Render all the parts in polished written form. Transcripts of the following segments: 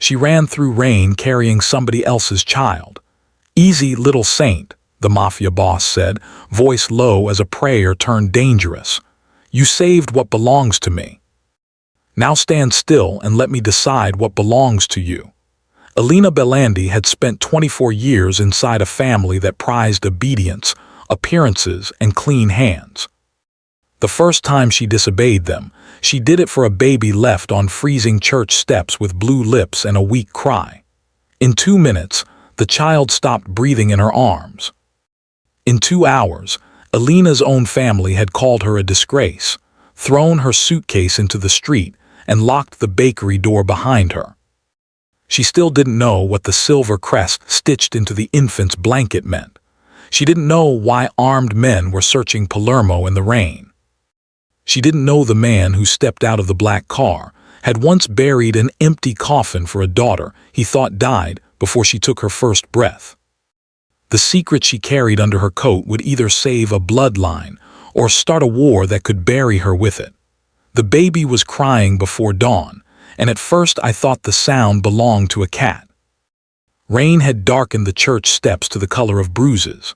She ran through rain carrying somebody else's child. "Easy, little saint," the mafia boss said, voice low as a prayer turned dangerous. "You saved what belongs to me. Now stand still and let me decide what belongs to you." Elena Belandi had spent 24 years inside a family that prized obedience, appearances, and clean hands. The first time she disobeyed them, she did it for a baby left on freezing church steps with blue lips and a weak cry. In 2 minutes, the child stopped breathing in her arms. In 2 hours, Elena's own family had called her a disgrace, thrown her suitcase into the street, and locked the bakery door behind her. She still didn't know what the silver crest stitched into the infant's blanket meant. She didn't know why armed men were searching Palermo in the rain. She didn't know the man who stepped out of the black car had once buried an empty coffin for a daughter he thought died before she took her first breath. The secret she carried under her coat would either save a bloodline or start a war that could bury her with it. The baby was crying before dawn, and at first I thought the sound belonged to a cat. Rain had darkened the church steps to the color of bruises.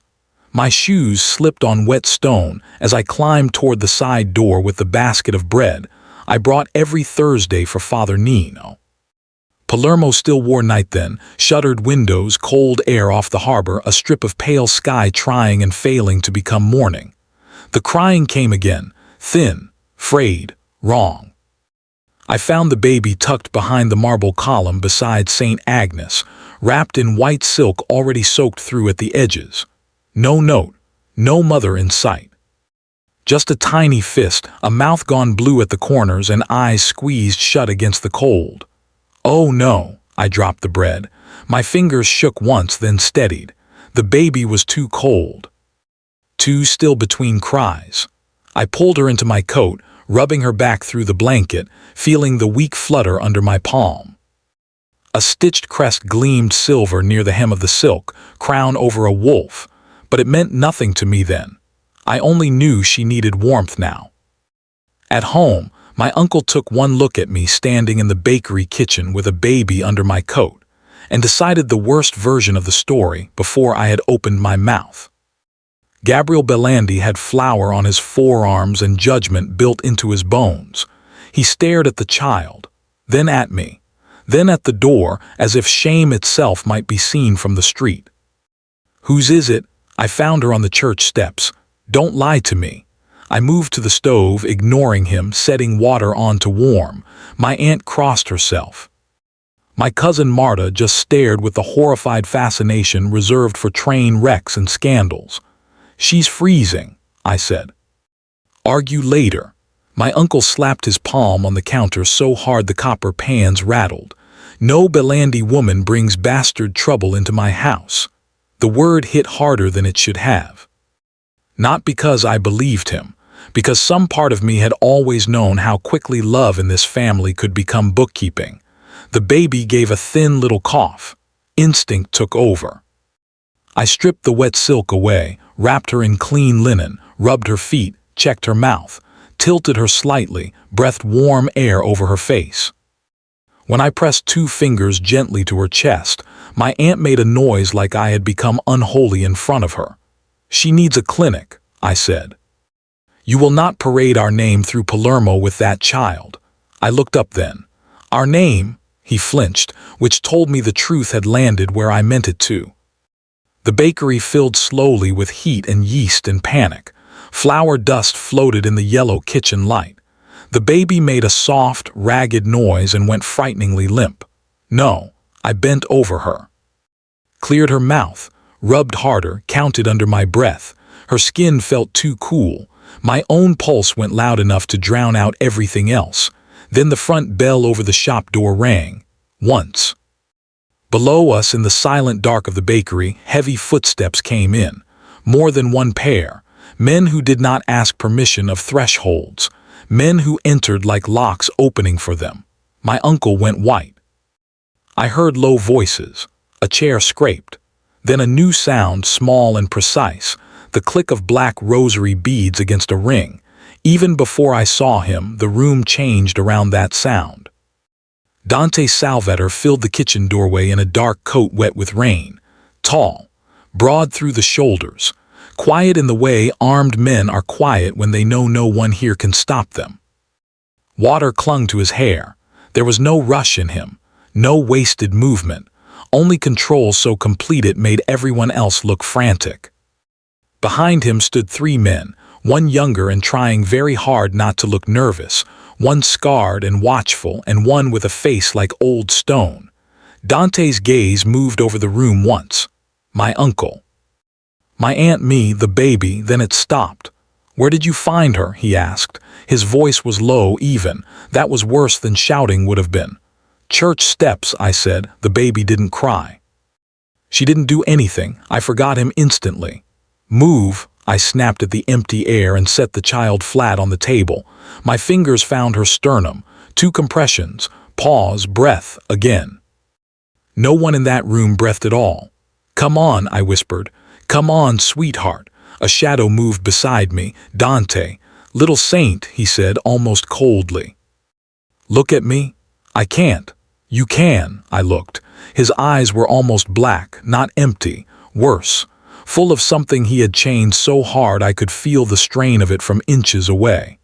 My shoes slipped on wet stone as I climbed toward the side door with the basket of bread I brought every Thursday for Father Nino. Palermo still wore night then, shuttered windows, cold air off the harbor, a strip of pale sky trying and failing to become morning. The crying came again, thin, frayed, wrong. I found the baby tucked behind the marble column beside St. Agnes, wrapped in white silk already soaked through at the edges. No note, no mother in sight. Just a tiny fist, a mouth gone blue at the corners and eyes squeezed shut against the cold. Oh no, I dropped the bread. My fingers shook once, then steadied. The baby was too cold. Too still between cries. I pulled her into my coat, rubbing her back through the blanket, feeling the weak flutter under my palm. A stitched crest gleamed silver near the hem of the silk, crown over a wolf, but it meant nothing to me then. I only knew she needed warmth now. At home, my uncle took one look at me standing in the bakery kitchen with a baby under my coat, and decided the worst version of the story before I had opened my mouth. Gabriel Belandi had flour on his forearms and judgment built into his bones. He stared at the child, then at me, then at the door as if shame itself might be seen from the street. "Whose is it? I found her on the church steps. Don't lie to me." I moved to the stove, ignoring him, setting water on to warm. My aunt crossed herself. My cousin Marta just stared with the horrified fascination reserved for train wrecks and scandals. "She's freezing," I said. "Argue later." My uncle slapped his palm on the counter so hard the copper pans rattled. "No Belandi woman brings bastard trouble into my house." The word hit harder than it should have. Not because I believed him, because some part of me had always known how quickly love in this family could become bookkeeping. The baby gave a thin little cough. Instinct took over. I stripped the wet silk away, wrapped her in clean linen, rubbed her feet, checked her mouth, tilted her slightly, breathed warm air over her face. When I pressed 2 fingers gently to her chest, my aunt made a noise like I had become unholy in front of her. "She needs a clinic," I said. "You will not parade our name through Palermo with that child." I looked up then. "Our name," he flinched, which told me the truth had landed where I meant it to. The bakery filled slowly with heat and yeast and panic. Flour dust floated in the yellow kitchen light. The baby made a soft, ragged noise and went frighteningly limp. "No." I bent over her. Cleared her mouth, rubbed harder, counted under my breath. Her skin felt too cool. My own pulse went loud enough to drown out everything else. Then the front bell over the shop door rang. Once. Below us, in the silent dark of the bakery, heavy footsteps came in. More than one pair. Men who did not ask permission of thresholds. Men who entered like locks opening for them. My uncle went white. I heard low voices. A chair scraped. Then a new sound, small and precise. The click of black rosary beads against a ring. Even before I saw him, the room changed around that sound. Dante Salvator filled the kitchen doorway in a dark coat wet with rain. Tall, broad through the shoulders, quiet in the way armed men are quiet when they know no one here can stop them. Water clung to his hair. There was no rush in him, no wasted movement, only control so complete it made everyone else look frantic. Behind him stood three men, one younger and trying very hard not to look nervous, one scarred and watchful, and one with a face like old stone. Dante's gaze moved over the room once. My uncle. My Aunt Me, the baby, then it stopped. Where did you find her? He asked. His voice was low, even. That was worse than shouting would have been. Church steps, I said. The baby didn't cry. She didn't do anything. I forgot him instantly. Move, I snapped at the empty air and set the child flat on the table. My fingers found her sternum. 2 compressions. Pause, breath, again. No one in that room breathed at all. Come on, I whispered. Come on, sweetheart. A shadow moved beside me. Dante. Little saint, he said almost coldly. Look at me. I can't. You can, I looked. His eyes were almost black, not empty. Worse. Full of something he had changed so hard I could feel the strain of it from inches away.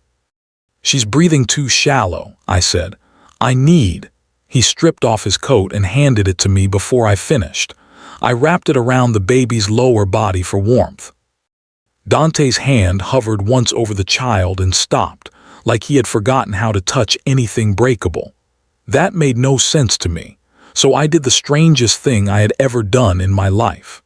She's breathing too shallow, I said. I need. He stripped off his coat and handed it to me before I finished. I wrapped it around the baby's lower body for warmth. Dante's hand hovered once over the child and stopped, like he had forgotten how to touch anything breakable. That made no sense to me, so I did the strangest thing I had ever done in my life.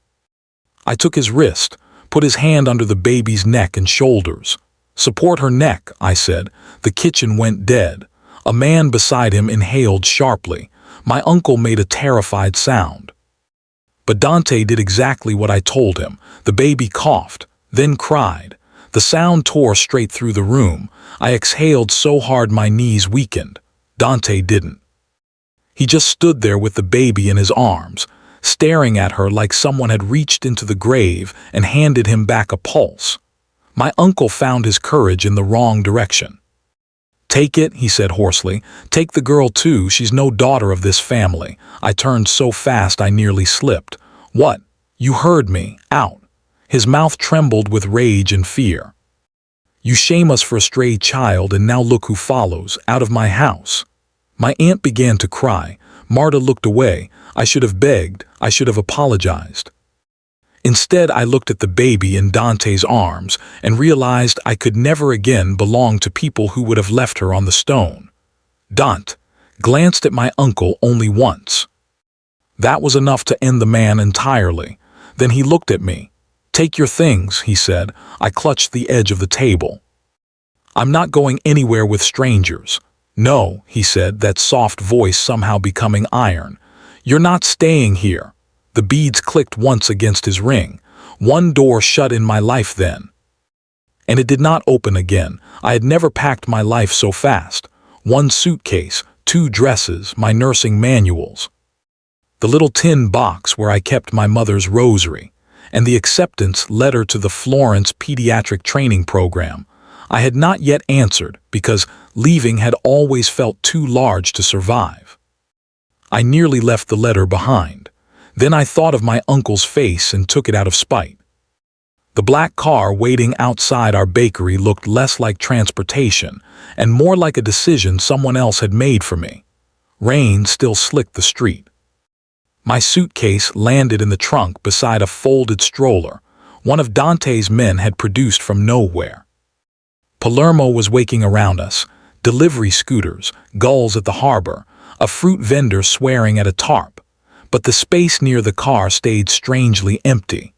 I took his wrist, put his hand under the baby's neck and shoulders. Support her neck, I said. The kitchen went dead. A man beside him inhaled sharply. My uncle made a terrified sound. But Dante did exactly what I told him. The baby coughed, then cried. The sound tore straight through the room. I exhaled so hard my knees weakened. Dante didn't. He just stood there with the baby in his arms, staring at her like someone had reached into the grave and handed him back a pulse. My uncle found his courage in the wrong direction. Take it, he said hoarsely. Take the girl too, she's no daughter of this family. I turned so fast I nearly slipped. What? You heard me. Out. His mouth trembled with rage and fear. You shame us for a stray child, and now look who follows, out of my house. My aunt began to cry. Marta looked away. I should have begged. I should have apologized. Instead, I looked at the baby in Dante's arms and realized I could never again belong to people who would have left her on the stone. Dante glanced at my uncle only once. That was enough to end the man entirely. Then he looked at me. Take your things, he said. I clutched the edge of the table. I'm not going anywhere with strangers. No, he said, that soft voice somehow becoming iron. You're not staying here. The beads clicked once against his ring. One door shut in my life then. And it did not open again. I had never packed my life so fast. 1 suitcase, 2 dresses, my nursing manuals. The little tin box where I kept my mother's rosary, and the acceptance letter to the Florence pediatric training program. I had not yet answered because leaving had always felt too large to survive. I nearly left the letter behind. Then I thought of my uncle's face and took it out of spite. The black car waiting outside our bakery looked less like transportation and more like a decision someone else had made for me. Rain still slicked the street. My suitcase landed in the trunk beside a folded stroller one of Dante's men had produced from nowhere. Palermo was waking around us, delivery scooters, gulls at the harbor, a fruit vendor swearing at a tarp, but the space near the car stayed strangely empty,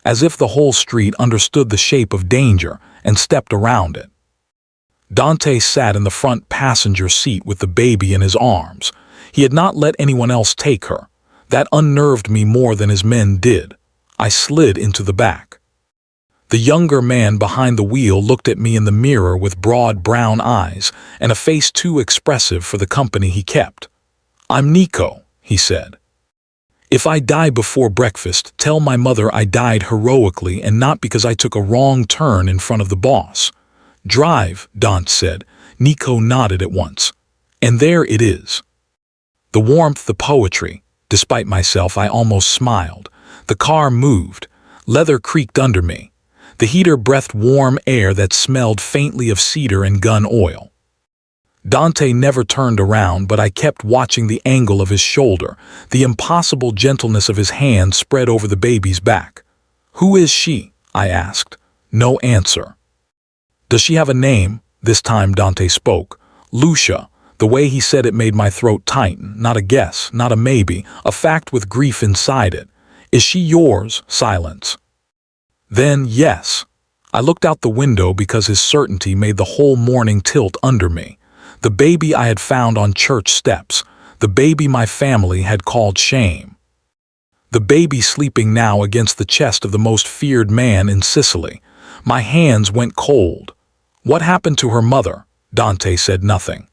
as if the whole street understood the shape of danger and stepped around it. Dante sat in the front passenger seat with the baby in his arms. He had not let anyone else take her. That unnerved me more than his men did. I slid into the back. The younger man behind the wheel looked at me in the mirror with broad brown eyes and a face too expressive for the company he kept. I'm Nico, he said. If I die before breakfast, tell my mother I died heroically and not because I took a wrong turn in front of the boss. Drive, Dante said. Nico nodded at once. And there it is. The warmth, the poetry. Despite myself, I almost smiled. The car moved. Leather creaked under me. The heater breathed warm air that smelled faintly of cedar and gun oil. Dante never turned around, but I kept watching the angle of his shoulder, the impossible gentleness of his hand spread over the baby's back. "Who is she?" I asked. No answer. "Does she have a name?" This time Dante spoke. "Lucia." The way he said it made my throat tighten. Not a guess, not a maybe, a fact with grief inside it. "Is she yours?" Silence. Then, yes. I looked out the window because his certainty made the whole morning tilt under me. The baby I had found on church steps. The baby my family had called shame. The baby sleeping now against the chest of the most feared man in Sicily. My hands went cold. "What happened to her mother?" Dante said nothing.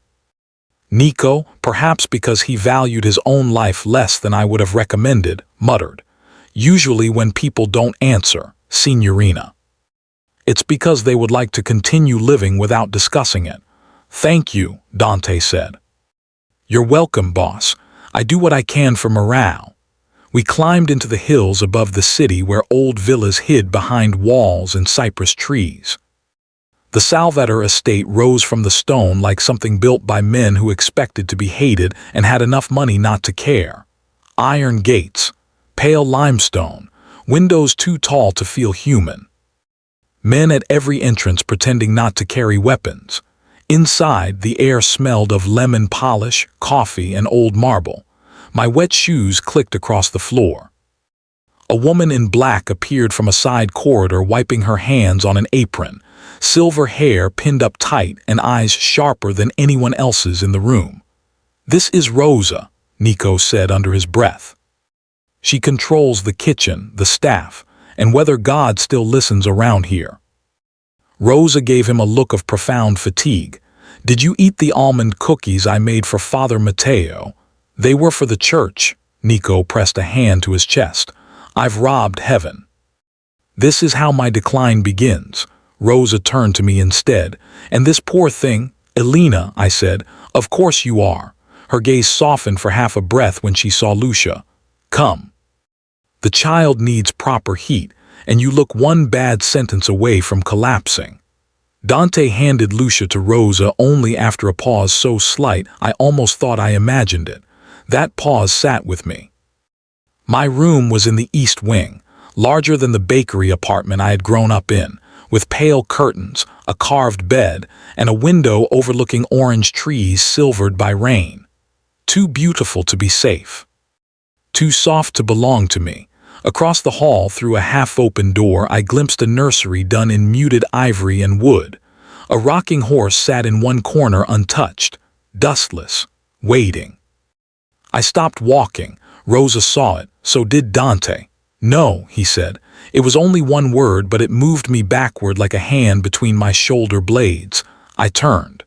"Nico, perhaps because he valued his own life less than I would have recommended," muttered. "Usually when people don't answer, Signorina, it's because they would like to continue living without discussing it." "Thank you," Dante said. "You're welcome, boss. I do what I can for morale." We climbed into the hills above the city where old villas hid behind walls and cypress trees. The Salvator estate rose from the stone like something built by men who expected to be hated and had enough money not to care. Iron gates, pale limestone, windows too tall to feel human. Men at every entrance pretending not to carry weapons. Inside, the air smelled of lemon polish, coffee, and old marble. My wet shoes clicked across the floor. A woman in black appeared from a side corridor, wiping her hands on an apron, silver hair pinned up tight and eyes sharper than anyone else's in the room. "This is Rosa," Nico said under his breath. "She controls the kitchen, the staff, and whether God still listens around here." Rosa gave him a look of profound fatigue. "Did you eat the almond cookies I made for Father Matteo?" "They were for the church." Nico pressed a hand to his chest. "I've robbed heaven. This is how my decline begins." Rosa turned to me instead. "And this poor thing, Elena," I said. "Of course you are." Her gaze softened for half a breath when she saw Lucia. "Come. The child needs proper heat, and you look one bad sentence away from collapsing." Dante handed Lucia to Rosa only after a pause so slight I almost thought I imagined it. That pause sat with me. My room was in the east wing, larger than the bakery apartment I had grown up in, with pale curtains, a carved bed, and a window overlooking orange trees silvered by rain. Too beautiful to be safe. Too soft to belong to me. Across the hall, through a half-open door, I glimpsed a nursery done in muted ivory and wood. A rocking horse sat in one corner untouched, dustless, waiting. I stopped walking. Rosa saw it. So did Dante. "No," he said. It was only one word, but it moved me backward like a hand between my shoulder blades. I turned.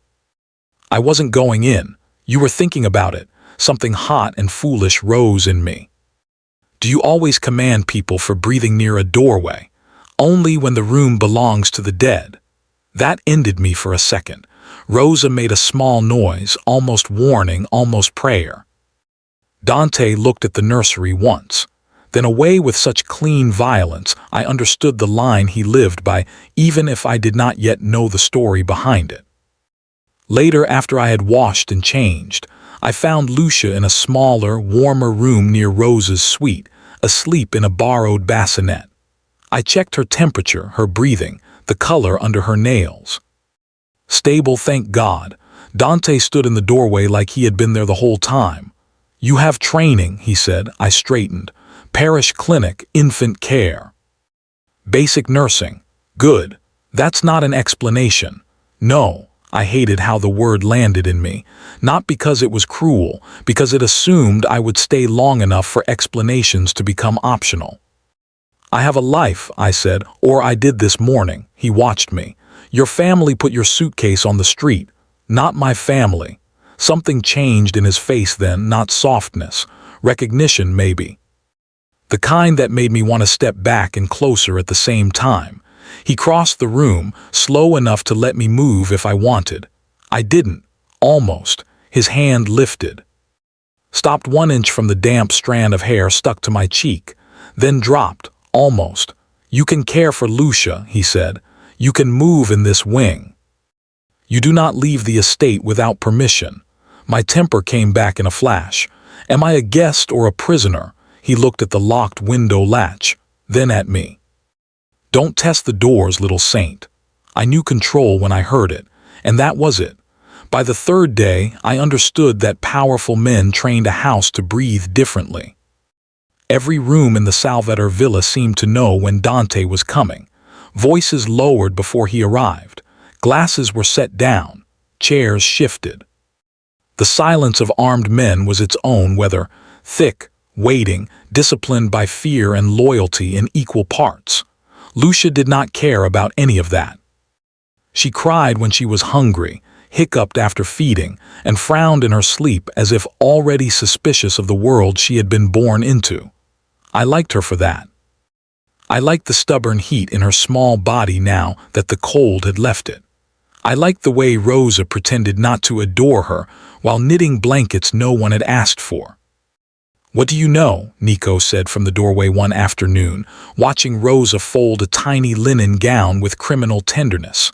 "I wasn't going in. You were thinking about it." Something hot and foolish rose in me. "Do you always command people for breathing near a doorway?" "Only when the room belongs to the dead." That ended me for a second. Rosa made a small noise, almost warning, almost prayer. Dante looked at the nursery once. Then away with such clean violence, I understood the line he lived by, even if I did not yet know the story behind it. Later, after I had washed and changed, I found Lucia in a smaller, warmer room near Rosa's suite, asleep in a borrowed bassinet. I checked her temperature, her breathing, the color under her nails. Stable, thank God. Dante stood in the doorway like he had been there the whole time. "You have training," he said. I straightened. "Parish clinic, infant care." "Basic nursing." "Good. That's not an explanation." "No." I hated how the word landed in me. Not because it was cruel, because it assumed I would stay long enough for explanations to become optional. "I have a life," I said, "or I did this morning." He watched me. "Your family put your suitcase on the street." "Not my family." Something changed in his face then, not softness. Recognition, maybe. The kind that made me want to step back and closer at the same time. He crossed the room, slow enough to let me move if I wanted. I didn't. Almost. His hand lifted. stopped 1 inch from the damp strand of hair stuck to my cheek, then dropped, almost. "You can care for Lucia," he said. "You can move in this wing. You do not leave the estate without permission." My temper came back in a flash. "Am I a guest or a prisoner?" He looked at the locked window latch, then at me. "Don't test the doors, little saint." I knew control when I heard it, and that was it. By the third day, I understood that powerful men trained a house to breathe differently. Every room in the Salvator villa seemed to know when Dante was coming. Voices lowered before he arrived. Glasses were set down. Chairs shifted. The silence of armed men was its own weather, thick, waiting, disciplined by fear and loyalty in equal parts. Lucia did not care about any of that. She cried when she was hungry, hiccuped after feeding, and frowned in her sleep as if already suspicious of the world she had been born into. I liked her for that. I liked the stubborn heat in her small body now that the cold had left it. I liked the way Rosa pretended not to adore her while knitting blankets no one had asked for. "What do you know?" Nico said from the doorway one afternoon, watching Rosa fold a tiny linen gown with criminal tenderness.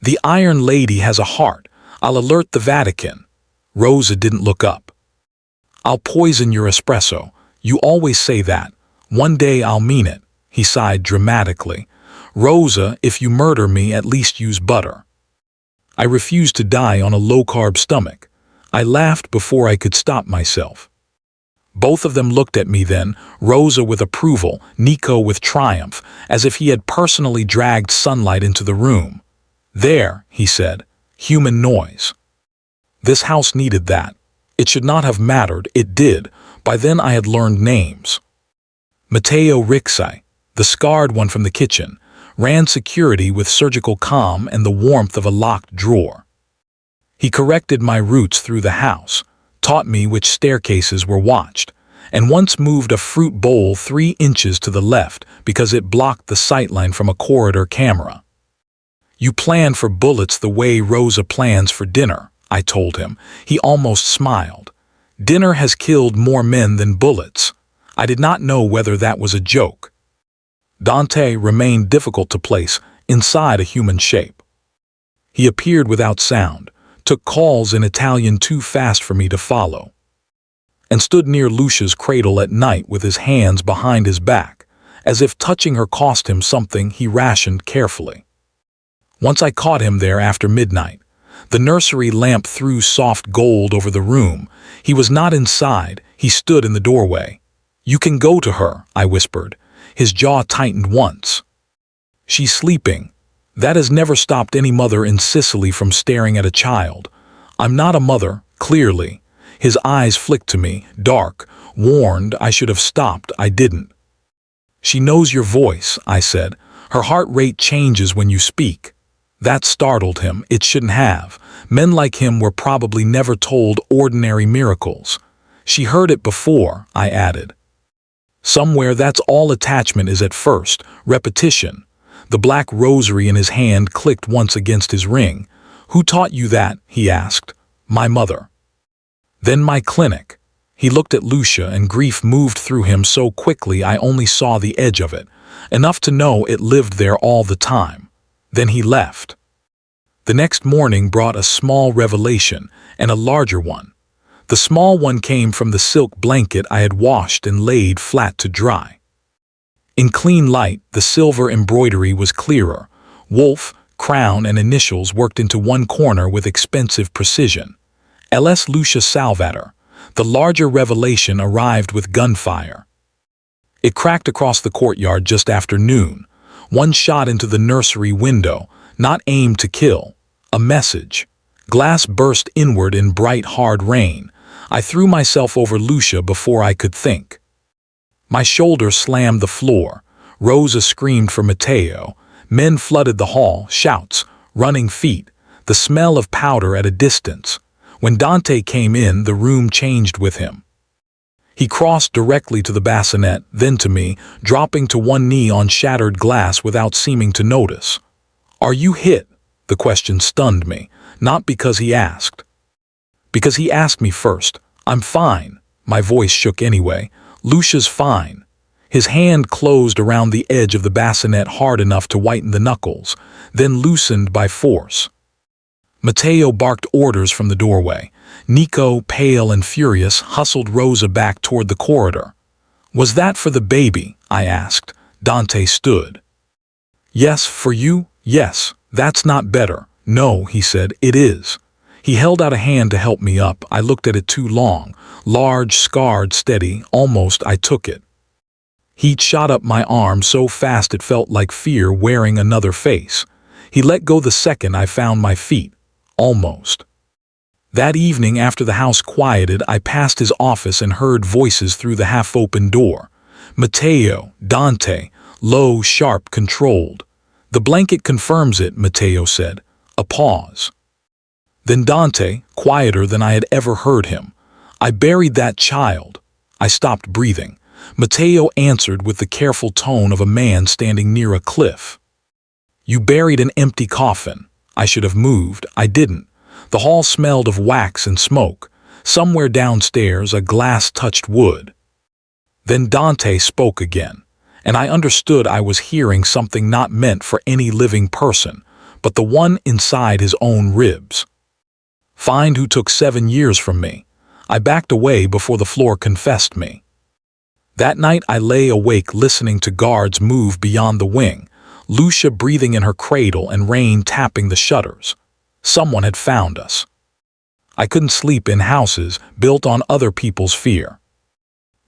"The Iron Lady has a heart. I'll alert the Vatican." Rosa didn't look up. "I'll poison your espresso. You always say that. One day I'll mean it," he sighed dramatically. "Rosa, if you murder me, at least use butter." I refused to die on a low-carb stomach. I laughed before I could stop myself. Both of them looked at me then, Rosa with approval, Nico with triumph, as if he had personally dragged sunlight into the room. "There," he said, "human noise." This house needed that. It should not have mattered, it did. By then I had learned names. Matteo Rixai, the scarred one from the kitchen, ran security with surgical calm and the warmth of a locked drawer. He corrected my routes through the house, taught me which staircases were watched, and once moved a fruit bowl 3 inches to the left because it blocked the sightline from a corridor camera. "You plan for bullets the way Rosa plans for dinner," I told him. He almost smiled. "Dinner has killed more men than bullets." I did not know whether that was a joke. Dante remained difficult to place inside a human shape. He appeared without sound, took calls in Italian too fast for me to follow, and stood near Lucia's cradle at night with his hands behind his back, as if touching her cost him something he rationed carefully. Once I caught him there after midnight. The nursery lamp threw soft gold over the room. He was not inside, he stood in the doorway. "You can go to her," I whispered. His jaw tightened once. "She's sleeping." That has never stopped any mother in Sicily from staring at a child. "I'm not a mother, clearly." His eyes flicked to me, dark, warned I should have stopped. I didn't. "She knows your voice," I said. "Her heart rate changes when you speak." That startled him. It shouldn't have. Men like him were probably never told ordinary miracles. "She heard it before," I added. "Somewhere that's all attachment is at first, repetition." The black rosary in his hand clicked once against his ring. "Who taught you that?" he asked. "My mother." "Then my clinic." He looked at Lucia and grief moved through him so quickly I only saw the edge of it, enough to know it lived there all the time. Then he left. The next morning brought a small revelation and a larger one. The small one came from the silk blanket I had washed and laid flat to dry. In clean light, the silver embroidery was clearer. Wolf, crown, and initials worked into one corner with expensive precision. L.S. Lucia Salvator. The larger revelation arrived with gunfire. It cracked across the courtyard just after noon. One shot into the nursery window, not aimed to kill. A message. Glass burst inward in bright, hard rain. I threw myself over Lucia before I could think. My shoulder slammed the floor. Rosa screamed for Matteo. Men flooded the hall, shouts, running feet, the smell of powder at a distance. When Dante came in, the room changed with him. He crossed directly to the bassinet, then to me, dropping to one knee on shattered glass without seeming to notice. "Are you hit?" The question stunned me, not because he asked. Because he asked me first. "I'm fine," My voice shook anyway. "Lucia's fine." His hand closed around the edge of the bassinet hard enough to whiten the knuckles, then loosened by force. Matteo barked orders from the doorway. Nico, pale and furious, hustled Rosa back toward the corridor. "Was that for the baby?" I asked. Dante stood. "Yes, for you? Yes. That's not better." "No," he said, "it is." He held out a hand to help me up. I looked at it too long. Large, scarred, steady. Almost I took it. Heat shot up my arm so fast it felt like fear wearing another face. He let go the second I found my feet. Almost. That evening, after the house quieted, I passed his office and heard voices through the half-open door. "Matteo, Dante," low, sharp, controlled. "The blanket confirms it," Matteo said. A pause. Then Dante, quieter than I had ever heard him. "I buried that child." I stopped breathing. Matteo answered with the careful tone of a man standing near a cliff. "You buried an empty coffin." I should have moved. I didn't. The hall smelled of wax and smoke. Somewhere downstairs, a glass touched wood. Then Dante spoke again, and I understood I was hearing something not meant for any living person, but the one inside his own ribs. "Find who took 7 years from me." I backed away before the floor confessed me. That night I lay awake listening to guards move beyond the wing, Lucia breathing in her cradle and rain tapping the shutters. Someone had found us. I couldn't sleep in houses built on other people's fear.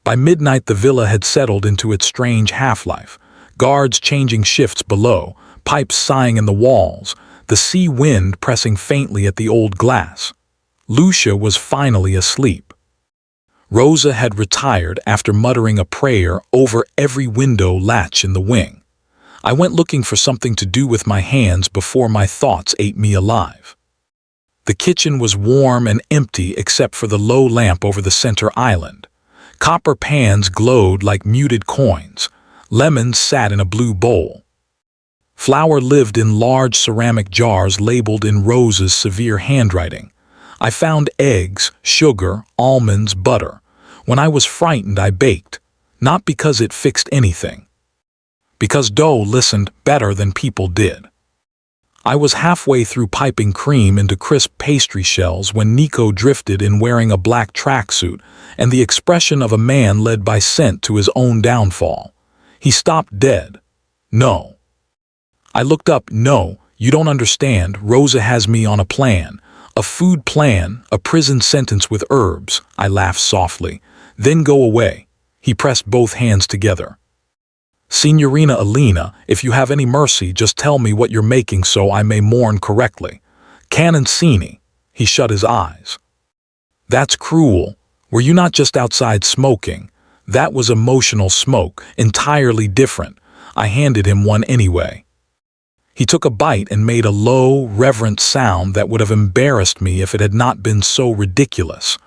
By midnight the villa had settled into its strange half-life, guards changing shifts below, pipes sighing in the walls, the sea wind pressing faintly at the old glass. Lucia was finally asleep. Rosa had retired after muttering a prayer over every window latch in the wing. I went looking for something to do with my hands before my thoughts ate me alive. The kitchen was warm and empty except for the low lamp over the center island. Copper pans glowed like muted coins. Lemons sat in a blue bowl. Flour lived in large ceramic jars labeled in Rosa's severe handwriting. I found eggs, sugar, almonds, butter. When I was frightened, I baked. Not because it fixed anything. Because dough listened better than people did. I was halfway through piping cream into crisp pastry shells when Nico drifted in wearing a black tracksuit and the expression of a man led by scent to his own downfall. He stopped dead. "No." I looked up. "No, you don't understand. Rosa has me on a plan. A food plan, a prison sentence with herbs." I laughed softly. "Then go away." He pressed both hands together. "Signorina Alina, if you have any mercy, just tell me what you're making so I may mourn correctly." "Canoncini." He shut his eyes. "That's cruel. Were you not just outside smoking?" "That was emotional smoke, entirely different." I handed him one anyway. He took a bite and made a low, reverent sound that would have embarrassed me if it had not been so ridiculous.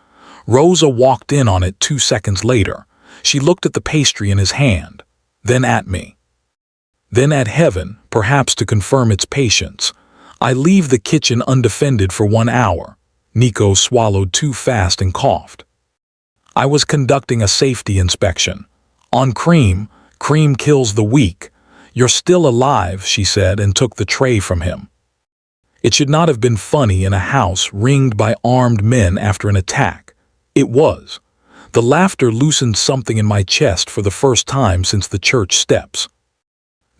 Rosa walked in on it 2 seconds later. She looked at the pastry in his hand, then at me. Then at heaven, perhaps to confirm its patience. I leave the kitchen undefended for 1 hour. Nico swallowed too fast and coughed. I was conducting a safety inspection. "On cream, cream kills the weak." "You're still alive," she said, and took the tray from him. It should not have been funny in a house ringed by armed men after an attack. It was. The laughter loosened something in my chest for the first time since the church steps.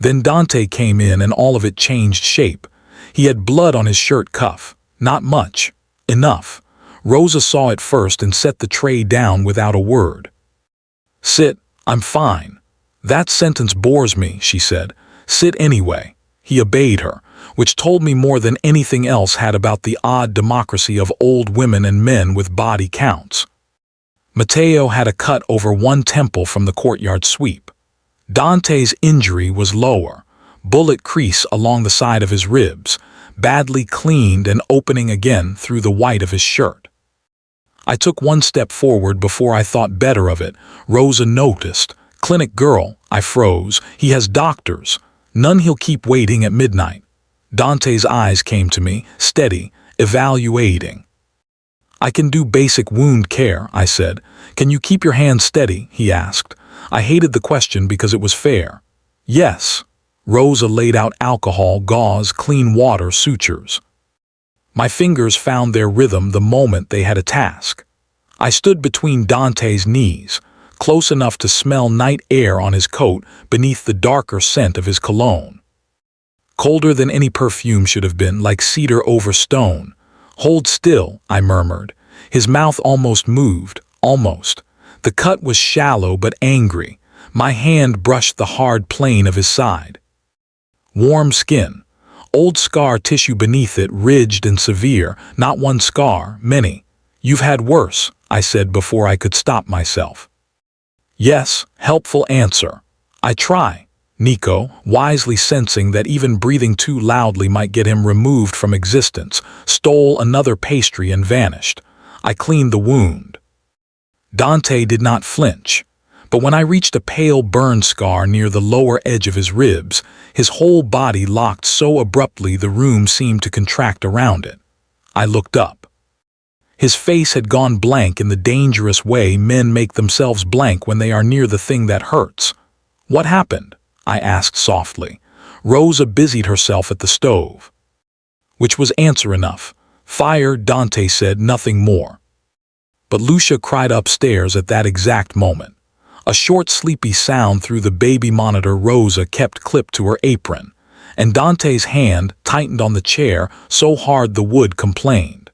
Then Dante came in and all of it changed shape. He had blood on his shirt cuff. Not much. Enough. Rosa saw it first and set the tray down without a word. "Sit, I'm fine." "That sentence bores me," she said. "Sit anyway." He obeyed her, which told me more than anything else had about the odd democracy of old women and men with body counts. Matteo had a cut over one temple from the courtyard sweep. Dante's injury was lower, bullet crease along the side of his ribs, badly cleaned and opening again through the white of his shirt. I took one step forward before I thought better of it. Rosa noticed. "Clinic girl," I froze. "He has doctors. None he'll keep waiting at midnight." Dante's eyes came to me, steady, evaluating. I can do basic wound care, I said. Can you keep your hand steady, he asked. I hated the question because it was fair. Yes. Rosa laid out alcohol, gauze, clean water, sutures. My fingers found their rhythm the moment they had a task. I stood between Dante's knees, close enough to smell night air on his coat beneath the darker scent of his cologne. Colder than any perfume should have been, like cedar over stone. Hold still, I murmured. His mouth almost moved, almost. The cut was shallow but angry. My hand brushed the hard plane of his side. Warm skin. Old scar tissue beneath it, ridged and severe. Not one scar, many. You've had worse, I said before I could stop myself. Yes, helpful answer. I try. Nico, wisely sensing that even breathing too loudly might get him removed from existence, stole another pastry and vanished. I cleaned the wound. Dante did not flinch, but when I reached a pale burn scar near the lower edge of his ribs, his whole body locked so abruptly the room seemed to contract around it. I looked up. His face had gone blank in the dangerous way men make themselves blank when they are near the thing that hurts. What happened? I asked softly. Rosa busied herself at the stove. Which was answer enough. Fire, Dante said, nothing more. But Lucia cried upstairs at that exact moment. A short sleepy sound through the baby monitor Rosa kept clipped to her apron, and Dante's hand tightened on the chair so hard the wood complained.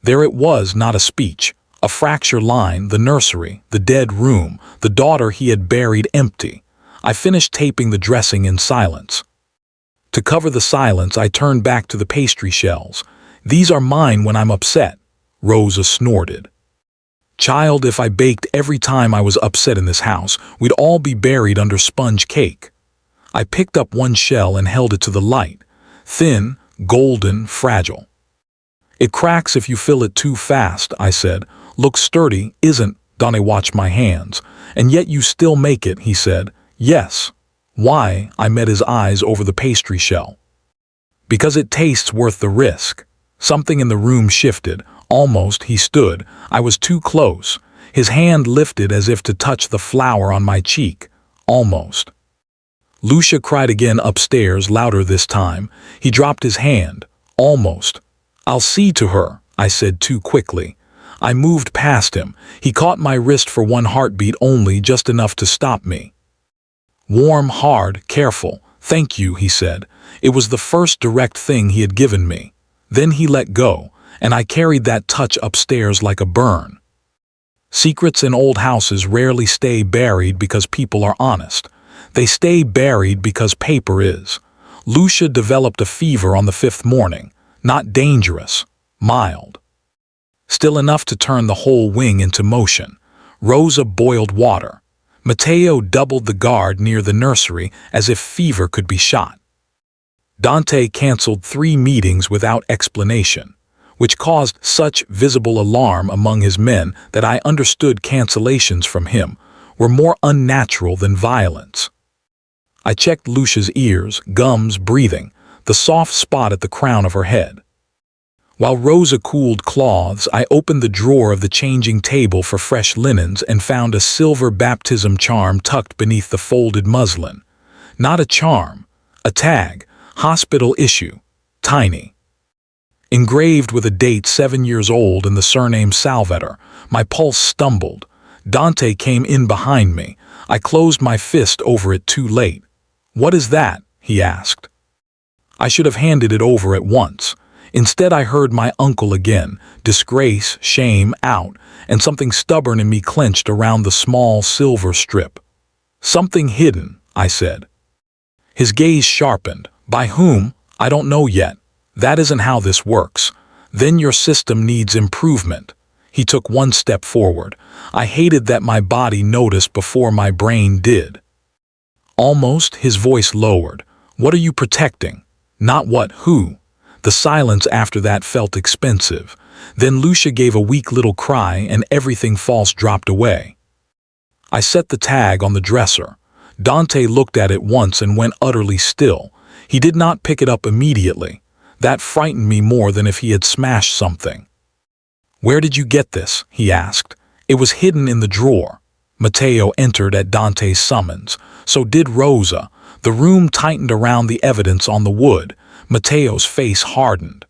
There it was, not a speech, a fracture line, the nursery, the dead room, the daughter he had buried empty. I finished taping the dressing in silence. To cover the silence, I turned back to the pastry shells. These are mine when I'm upset, Rosa snorted. Child, if I baked every time I was upset in this house, we'd all be buried under sponge cake. I picked up one shell and held it to the light. Thin, golden, fragile. It cracks if you fill it too fast, I said. Looks sturdy, isn't? Donnie watched my hands. And yet you still make it, he said. Yes. Why? I met his eyes over the pastry shell. Because it tastes worth the risk. Something in the room shifted. Almost, he stood. I was too close. His hand lifted as if to touch the flower on my cheek. Almost. Lucia cried again upstairs, louder this time. He dropped his hand. Almost. I'll see to her, I said too quickly. I moved past him. He caught my wrist for one heartbeat only, just enough to stop me. Warm, hard, careful. Thank you, he said. It was the first direct thing he had given me. Then he let go, and I carried that touch upstairs like a burn. Secrets in old houses rarely stay buried because people are honest. They stay buried because paper is. Lucia developed a fever on the 5th morning. Not dangerous, mild. Still enough to turn the whole wing into motion. Rosa boiled water. Matteo doubled the guard near the nursery as if fever could be shot. Dante canceled 3 meetings without explanation, which caused such visible alarm among his men that I understood cancellations from him were more unnatural than violence. I checked Lucia's ears, gums, breathing, the soft spot at the crown of her head. While Rosa cooled cloths, I opened the drawer of the changing table for fresh linens and found a silver baptism charm tucked beneath the folded muslin. Not a charm, a tag, hospital issue, tiny. Engraved with a date 7 years old and the surname Salvator, my pulse stumbled. Dante came in behind me. I closed my fist over it too late. What is that? He asked. I should have handed it over at once. Instead, I heard my uncle again, disgrace, shame, out, and something stubborn in me clenched around the small silver strip. Something hidden, I said. His gaze sharpened. By whom? I don't know yet. That isn't how this works. Then your system needs improvement. He took one step forward. I hated that my body noticed before my brain did. Almost, his voice lowered. What are you protecting? Not what, who? The silence after that felt expensive. Then Lucia gave a weak little cry and everything false dropped away. I set the tag on the dresser. Dante looked at it once and went utterly still. He did not pick it up immediately. That frightened me more than if he had smashed something. "Where did you get this?" he asked. "It was hidden in the drawer." Matteo entered at Dante's summons. So did Rosa. The room tightened around the evidence on the wood. Matteo's face hardened.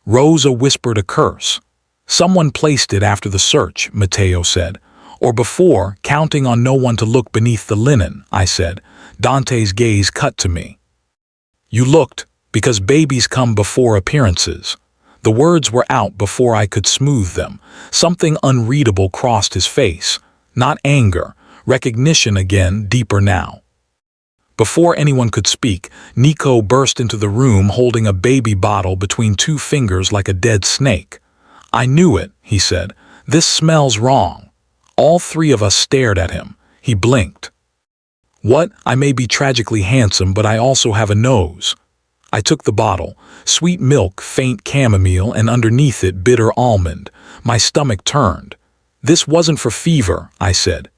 Rosa whispered a curse. "Someone placed it after the search," Matteo said. "Or before, counting on no one to look beneath the linen," I said. Dante's gaze cut to me. "You looked, because babies come before appearances." The words were out before I could smooth them. Something unreadable crossed his face. Not anger, recognition again, deeper now. Before anyone could speak, Nico burst into the room holding a baby bottle between two fingers like a dead snake. "I knew it," he said. "This smells wrong." All three of us stared at him. He blinked. "What? I may be tragically handsome, but I also have a nose." I took the bottle. Sweet milk, faint chamomile, and underneath it bitter almond. My stomach turned. "This wasn't for fever," I said.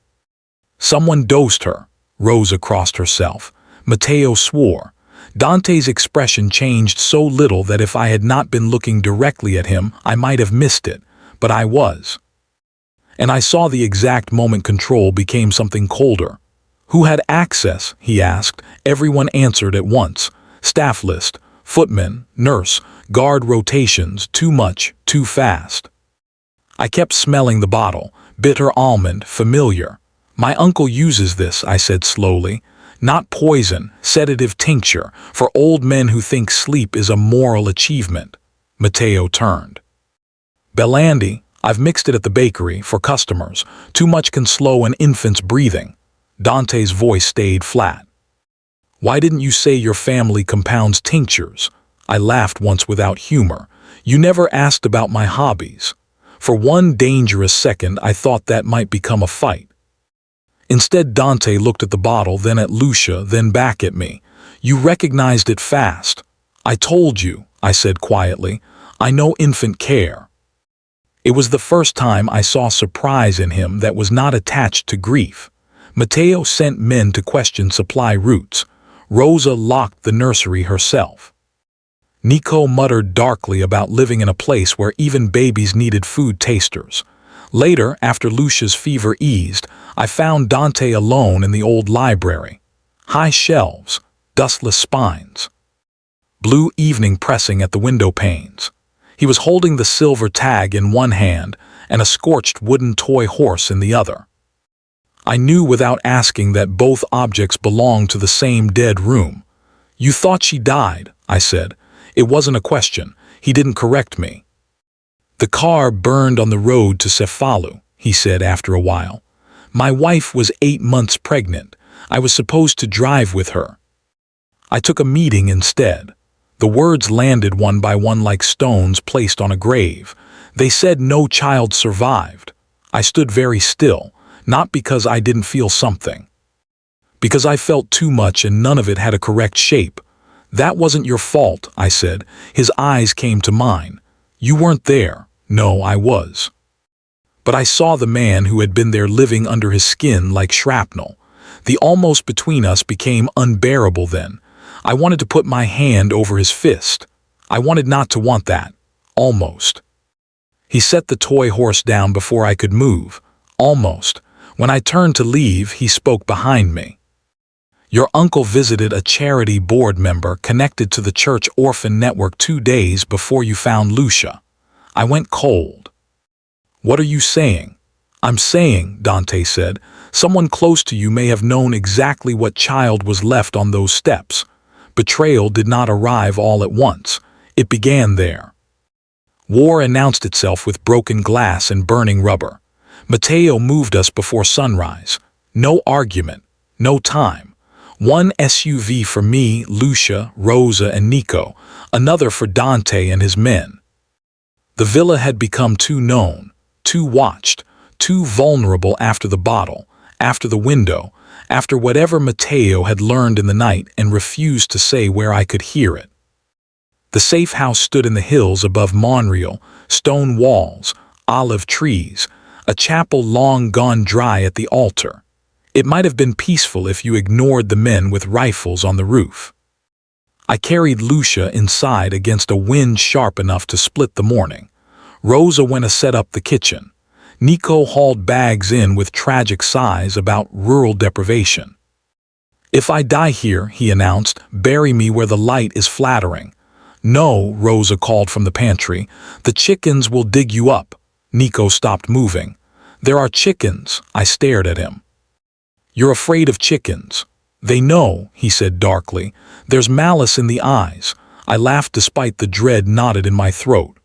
"Someone dosed her." Rosa crossed herself. Matteo swore. Dante's expression changed so little that if I had not been looking directly at him, I might have missed it. But I was. And I saw the exact moment control became something colder. "Who had access?" he asked. Everyone answered at once. Staff list, footman, nurse, guard rotations, too much, too fast. I kept smelling the bottle, bitter almond, familiar. "My uncle uses this," I said slowly. "Not poison, sedative tincture, for old men who think sleep is a moral achievement." Matteo turned. "Belandi, I've mixed it at the bakery, for customers. Too much can slow an infant's breathing." Dante's voice stayed flat. "Why didn't you say your family compounds tinctures?" I laughed once without humor. "You never asked about my hobbies." For one dangerous second, I thought that might become a fight. Instead, Dante looked at the bottle, then at Lucia, then back at me. "You recognized it fast." "I told you," I said quietly. "I know infant care." It was the first time I saw surprise in him that was not attached to grief. Matteo sent men to question supply routes. Rosa locked the nursery herself. Nico muttered darkly about living in a place where even babies needed food tasters. Later, after Lucia's fever eased, I found Dante alone in the old library. High shelves, dustless spines. Blue evening pressing at the window panes. He was holding the silver tag in one hand and a scorched wooden toy horse in the other. I knew without asking that both objects belonged to the same dead room. "You thought she died," I said. It wasn't a question. He didn't correct me. "The car burned on the road to Cefalu," he said after a while. "My wife was 8 months pregnant. I was supposed to drive with her. I took a meeting instead." The words landed one by one like stones placed on a grave. They said no child survived. I stood very still, not because I didn't feel something. Because I felt too much and none of it had a correct shape. "That wasn't your fault," I said. His eyes came to mine. "You weren't there." "No, I was. But I saw the man who had been there living under his skin like shrapnel. The almost between us became unbearable then. I wanted to put my hand over his fist. I wanted not to want that. Almost." He set the toy horse down before I could move. Almost. When I turned to leave, he spoke behind me. "Your uncle visited a charity board member connected to the church orphan network 2 days before you found Lucia." I went cold. "What are you saying?" "I'm saying," Dante said, "someone close to you may have known exactly what child was left on those steps. Betrayal did not arrive all at once. It began there. War announced itself with broken glass and burning rubber. Matteo moved us before sunrise. No argument, no time. One SUV for me, Lucia, Rosa, and Nico, another for Dante and his men. The villa had become too known, too watched, too vulnerable after the bottle, after the window, after whatever Matteo had learned in the night and refused to say where I could hear it. The safe house stood in the hills above Monreal, stone walls, olive trees, a chapel long gone dry at the altar. It might have been peaceful if you ignored the men with rifles on the roof. I carried Lucia inside against a wind sharp enough to split the morning. Rosa went to set up the kitchen. Nico hauled bags in with tragic sighs about rural deprivation. "If I die here," he announced, "bury me where the light is flattering." "No," Rosa called from the pantry. "The chickens will dig you up." Nico stopped moving. "There are chickens." I stared at him. "You're afraid of chickens." "They know," he said darkly. "There's malice in the eyes." I laughed despite the dread knotted in my throat.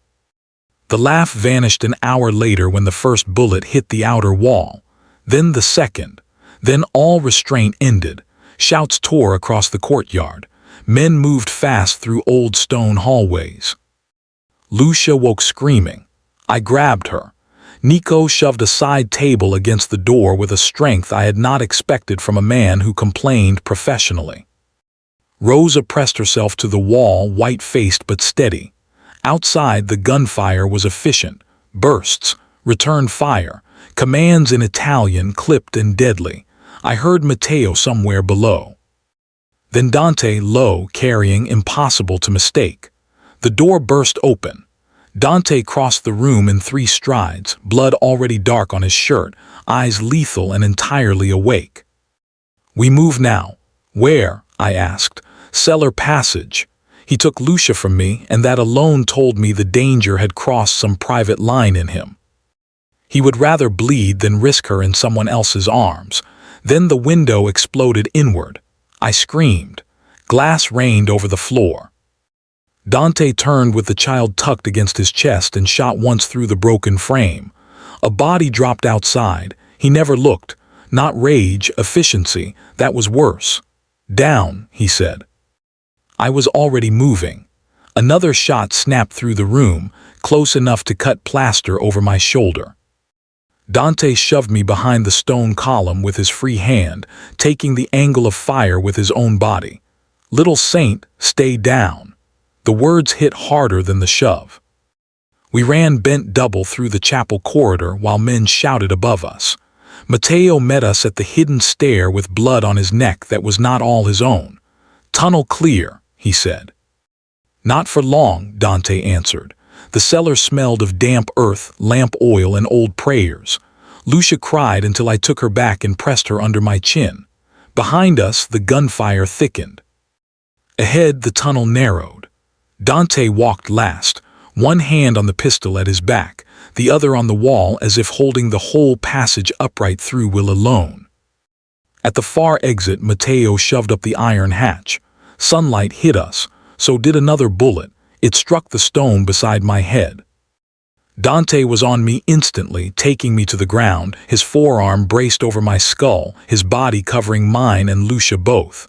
The laugh vanished an hour later when the first bullet hit the outer wall. Then the second. Then all restraint ended. Shouts tore across the courtyard. Men moved fast through old stone hallways. Lucia woke screaming. I grabbed her. Nico shoved a side table against the door with a strength I had not expected from a man who complained professionally. Rosa pressed herself to the wall, white-faced but steady. Outside, the gunfire was efficient. Bursts, return fire, commands in Italian, clipped and deadly. I heard Matteo somewhere below. Then Dante low, carrying, impossible to mistake. The door burst open. Dante crossed the room in 3 strides, blood already dark on his shirt, eyes lethal and entirely awake. "We move now." "Where?" I asked. "Cellar passage." He took Lucia from me, and that alone told me the danger had crossed some private line in him. He would rather bleed than risk her in someone else's arms. Then the window exploded inward. I screamed. Glass rained over the floor. Dante turned with the child tucked against his chest and shot once through the broken frame. A body dropped outside. He never looked. Not rage, efficiency. That was worse. "Down," he said. I was already moving. Another shot snapped through the room, close enough to cut plaster over my shoulder. Dante shoved me behind the stone column with his free hand, taking the angle of fire with his own body. "Little saint, stay down." The words hit harder than the shove. We ran bent double through the chapel corridor while men shouted above us. Matteo met us at the hidden stair with blood on his neck that was not all his own. "Tunnel clear," he said. "Not for long," Dante answered. The cellar smelled of damp earth, lamp oil, and old prayers. Lucia cried until I took her back and pressed her under my chin. Behind us, the gunfire thickened. Ahead, the tunnel narrowed. Dante walked last, one hand on the pistol at his back, the other on the wall as if holding the whole passage upright through will alone. At the far exit, Matteo shoved up the iron hatch. Sunlight hit us, so did another bullet. It struck the stone beside my head. Dante was on me instantly, taking me to the ground, his forearm braced over my skull, his body covering mine and Lucia both.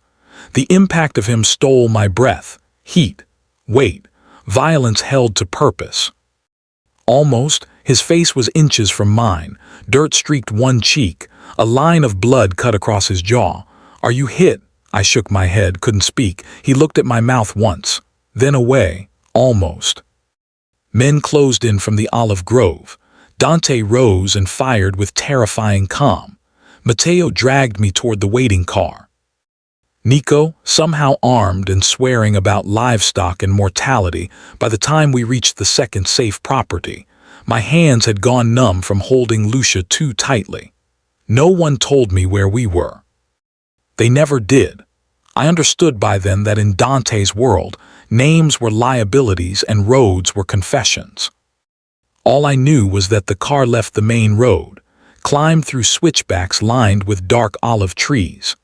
The impact of him stole my breath. Heat, weight, violence held to purpose. Almost, his face was inches from mine. Dirt streaked one cheek. A line of blood cut across his jaw. "Are you hit?" I shook my head, couldn't speak. He looked at my mouth once, then away, almost. Men closed in from the olive grove. Dante rose and fired with terrifying calm. Matteo dragged me toward the waiting car. Nico, somehow armed and swearing about livestock and mortality, by the time we reached the second safe property. My hands had gone numb from holding Lucia too tightly. No one told me where we were. They never did. I understood by then that in Dante's world, names were liabilities and roads were confessions. All I knew was that the car left the main road, climbed through switchbacks lined with dark olive trees,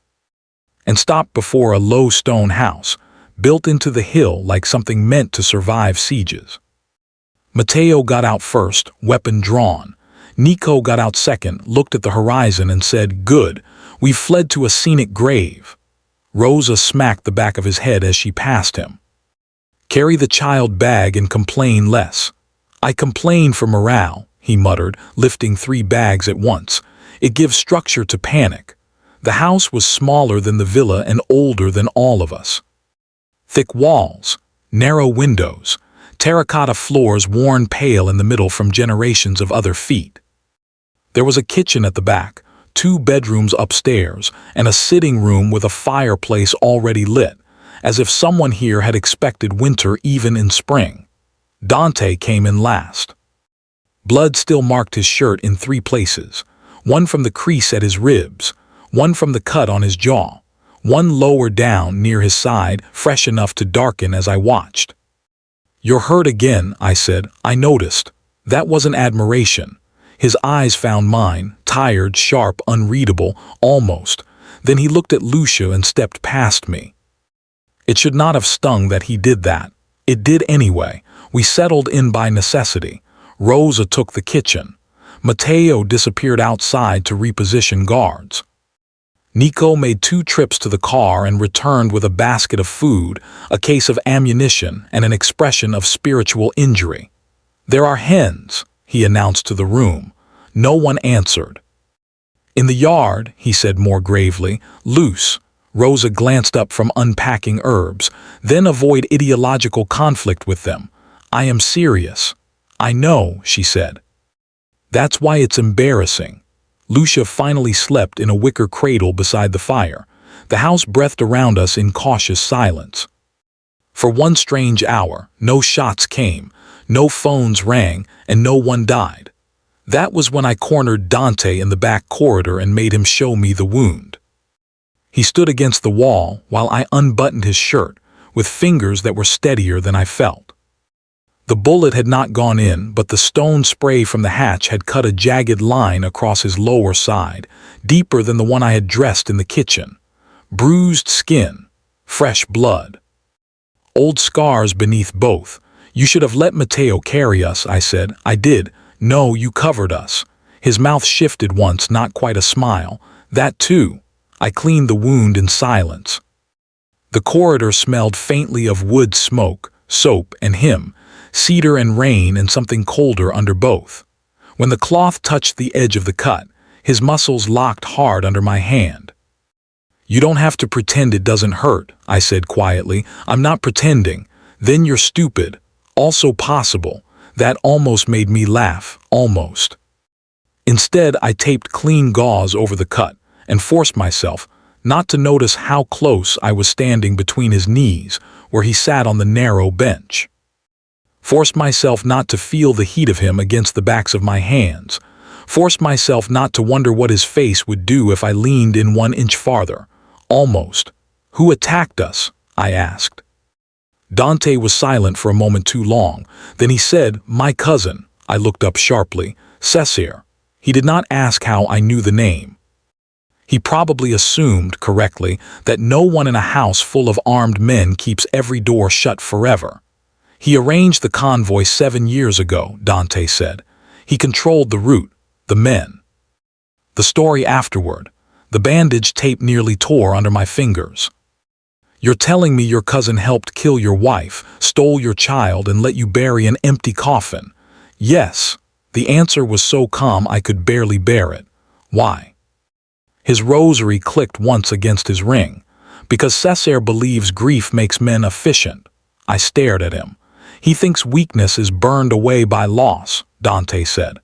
and stopped before a low stone house, built into the hill like something meant to survive sieges. Matteo got out first, weapon drawn. Nico got out second, looked at the horizon and said, "Good, we've fled to a scenic grave." Rosa smacked the back of his head as she passed him. "Carry the child bag and complain less." "I complain for morale," he muttered, lifting 3 bags at once. "It gives structure to panic." The house was smaller than the villa and older than all of us. Thick walls, narrow windows, terracotta floors worn pale in the middle from generations of other feet. There was a kitchen at the back, 2 bedrooms upstairs, and a sitting room with a fireplace already lit, as if someone here had expected winter even in spring. Dante came in last. Blood still marked his shirt in 3 places, one from the crease at his ribs, one from the cut on his jaw, one lower down near his side, fresh enough to darken as I watched. "You're hurt again," I said. I noticed. That wasn't admiration. His eyes found mine, tired, sharp, unreadable, almost. Then he looked at Lucia and stepped past me. It should not have stung that he did that. It did anyway. We settled in by necessity. Rosa took the kitchen. Matteo disappeared outside to reposition guards. Nico made 2 trips to the car and returned with a basket of food, a case of ammunition, and an expression of spiritual injury. "There are hens," he announced to the room. No one answered. "In the yard," he said more gravely, "loose." Rosa glanced up from unpacking herbs. "Then avoid ideological conflict with them. I am serious." "I know," she said. "That's why it's embarrassing." Lucia finally slept in a wicker cradle beside the fire. The house breathed around us in cautious silence. For 1 strange hour, no shots came, no phones rang, and no one died. That was when I cornered Dante in the back corridor and made him show me the wound. He stood against the wall while I unbuttoned his shirt, with fingers that were steadier than I felt. The bullet had not gone in, but the stone spray from the hatch had cut a jagged line across his lower side, deeper than the one I had dressed in the kitchen. Bruised skin, fresh blood. Old scars beneath both. "You should have let Matteo carry us," I said. "I did." "No, you covered us." His mouth shifted once, not quite a smile. "That too." I cleaned the wound in silence. The corridor smelled faintly of wood smoke, soap, and him. Cedar and rain and something colder under both. When the cloth touched the edge of the cut, his muscles locked hard under my hand. "You don't have to pretend it doesn't hurt," I said quietly. "I'm not pretending. Then you're stupid." Also possible. That almost made me laugh, almost. Instead, I taped clean gauze over the cut and forced myself not to notice how close I was standing between his knees, where he sat on the narrow bench. Forced myself not to feel the heat of him against the backs of my hands. Forced myself not to wonder what his face would do if I leaned in 1 inch farther. Almost. "Who attacked us?" I asked. Dante was silent for a moment too long. Then he said, "My cousin." I looked up sharply. "Cesare." He did not ask how I knew the name. He probably assumed, correctly, that no one in a house full of armed men keeps every door shut forever. "He arranged the convoy 7 years ago," Dante said. "He controlled the route, the men." The story afterward. The bandage tape nearly tore under my fingers. "You're telling me your cousin helped kill your wife, stole your child, and let you bury an empty coffin?" "Yes." The answer was so calm I could barely bear it. "Why?" His rosary clicked once against his ring. "Because Cesare believes grief makes men efficient." I stared at him. "He thinks weakness is burned away by loss," Dante said.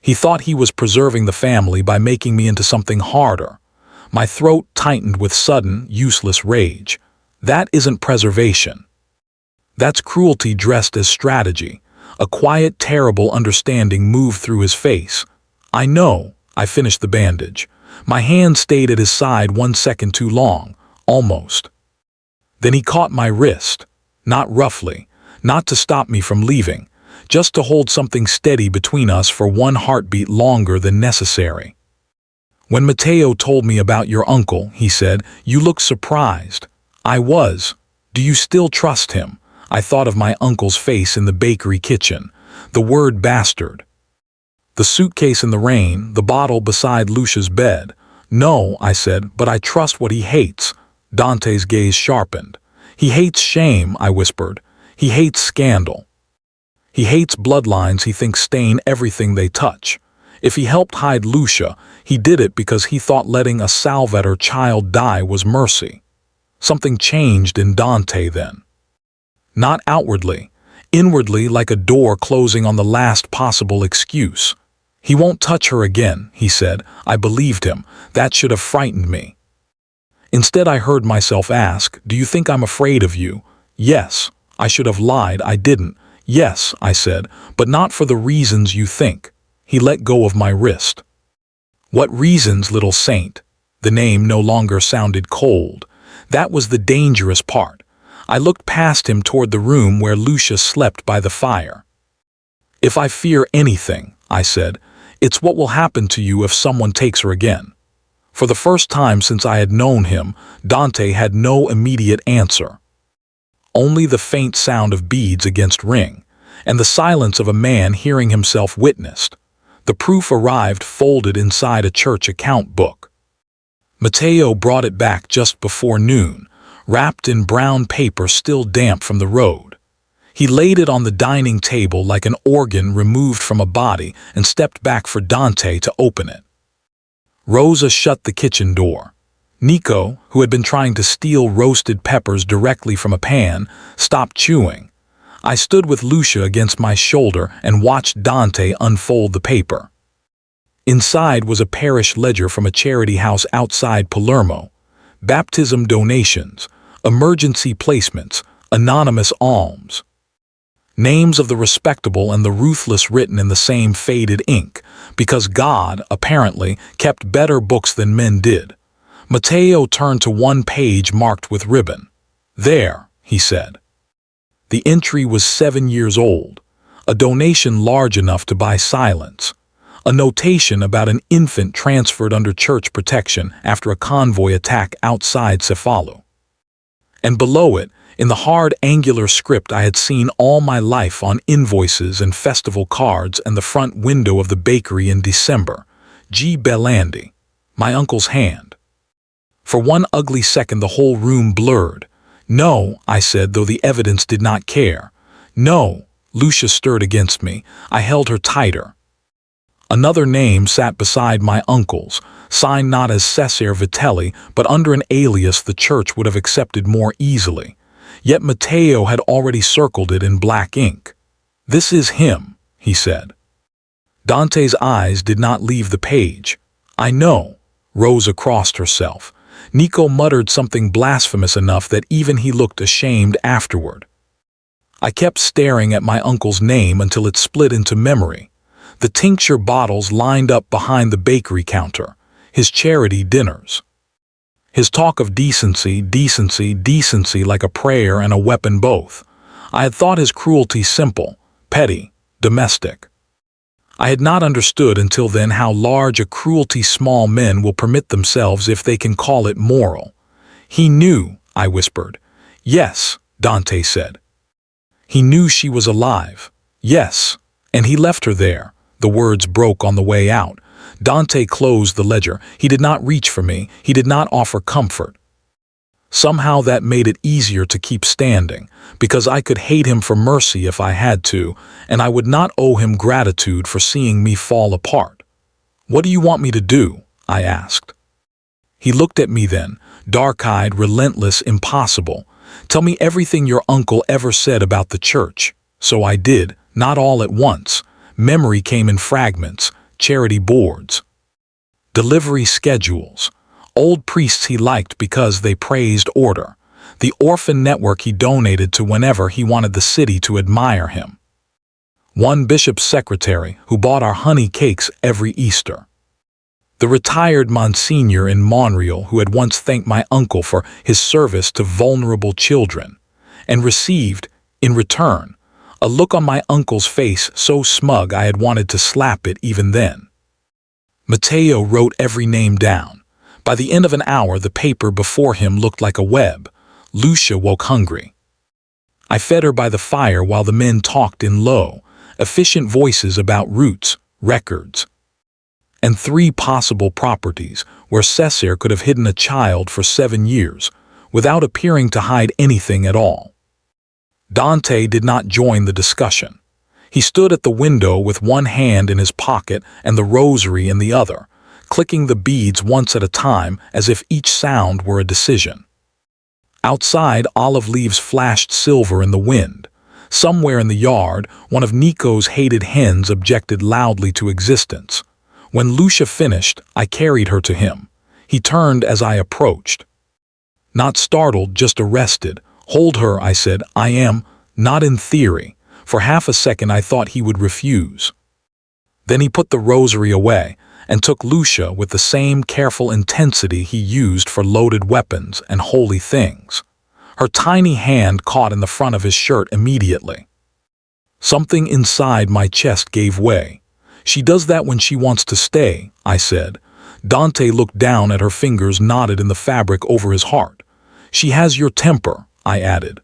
He thought he was preserving the family by making me into something harder. My throat tightened with sudden, useless rage. That isn't preservation. That's cruelty dressed as strategy. A quiet, terrible understanding moved through his face. "I know." I finished the bandage. My hand stayed at his side 1 second too long, almost. Then he caught my wrist, not roughly, not to stop me from leaving, just to hold something steady between us for 1 heartbeat longer than necessary. "When Matteo told me about your uncle," he said, "you looked surprised." I was. "Do you still trust him?" I thought of my uncle's face in the bakery kitchen. The word bastard. The suitcase in the rain, the bottle beside Lucia's bed. "No," I said, "but I trust what he hates." Dante's gaze sharpened. "He hates shame," I whispered. "He hates scandal. He hates bloodlines he thinks stain everything they touch. If he helped hide Lucia, he did it because he thought letting a Salvatore child die was mercy." Something changed in Dante then. Not outwardly, inwardly, like a door closing on the last possible excuse. "He won't touch her again," he said. I believed him. That should have frightened me. Instead, I heard myself ask, "Do you think I'm afraid of you?" "Yes." I should have lied. I didn't. Yes, I said, but not for the reasons you think. He let go of my wrist. What reasons, little saint? The name no longer sounded cold. That was the dangerous part. I looked past him toward the room where Lucia slept by the fire. If I fear anything, I said, it's what will happen to you if someone takes her again. For the first time since I had known him, Dante had no immediate answer. Only the faint sound of beads against ring, and the silence of a man hearing himself witnessed. The proof arrived folded inside a church account book. Matteo brought it back just before noon, wrapped in brown paper still damp from the road. He laid it on the dining table like an organ removed from a body and stepped back for Dante to open it. Rosa shut the kitchen door. Nico, who had been trying to steal roasted peppers directly from a pan, stopped chewing. I stood with Lucia against my shoulder and watched Dante unfold the paper. Inside was a parish ledger from a charity house outside Palermo. Baptism donations, emergency placements, anonymous alms. Names of the respectable and the ruthless written in the same faded ink, because God, apparently, kept better books than men did. Matteo turned to one page marked with ribbon. There, he said. The entry was 7 years old, a donation large enough to buy silence, a notation about an infant transferred under church protection after a convoy attack outside Cefalo. And below it, in the hard angular script I had seen all my life on invoices and festival cards and the front window of the bakery in December, G. Bellandi, my uncle's hand. For one ugly second the whole room blurred. No, I said, though the evidence did not care. No, Lucia stirred against me. I held her tighter. Another name sat beside my uncle's, signed not as Cesare Vitelli, but under an alias the church would have accepted more easily. Yet Matteo had already circled it in black ink. This is him, he said. Dante's eyes did not leave the page. I know. Rosa crossed herself. Nico muttered something blasphemous enough that even he looked ashamed afterward. I kept staring at my uncle's name until it split into memory. The tincture bottles lined up behind the bakery counter, his charity dinners. His talk of decency, decency, decency like a prayer and a weapon both. I had thought his cruelty simple, petty, domestic. I had not understood until then how large a cruelty small men will permit themselves if they can call it moral. He knew, I whispered. Yes, Dante said. He knew she was alive. Yes, and he left her there. The words broke on the way out. Dante closed the ledger. He did not reach for me. He did not offer comfort. Somehow that made it easier to keep standing, because I could hate him for mercy if I had to, and I would not owe him gratitude for seeing me fall apart. What do you want me to do? I asked. He looked at me then, dark-eyed, relentless, impossible. Tell me everything your uncle ever said about the church. So I did, not all at once. Memory came in fragments, charity boards, delivery schedules, old priests he liked because they praised order, the orphan network he donated to whenever he wanted the city to admire him, one bishop's secretary who bought our honey cakes every Easter, the retired Monsignor in Montreal who had once thanked my uncle for his service to vulnerable children, and received, in return, a look on my uncle's face so smug I had wanted to slap it even then. Matteo wrote every name down. By the end of an hour, the paper before him looked like a web. Lucia woke hungry. I fed her by the fire while the men talked in low, efficient voices about routes, records, and 3 possible properties where Cesare could have hidden a child for 7 years without appearing to hide anything at all. Dante did not join the discussion. He stood at the window with one hand in his pocket and the rosary in the other, clicking the beads once at a time as if each sound were a decision. Outside, olive leaves flashed silver in the wind. Somewhere in the yard, one of Nico's hated hens objected loudly to existence. When Lucia finished, I carried her to him. He turned as I approached. Not startled, just arrested. Hold her, I said. I am, not in theory, For half a second I thought he would refuse. Then he put the rosary away and took Lucia with the same careful intensity he used for loaded weapons and holy things. Her tiny hand caught in the front of his shirt immediately. Something inside my chest gave way. "She does that when she wants to stay," I said. Dante looked down at her fingers knotted in the fabric over his heart. "She has your temper," I added.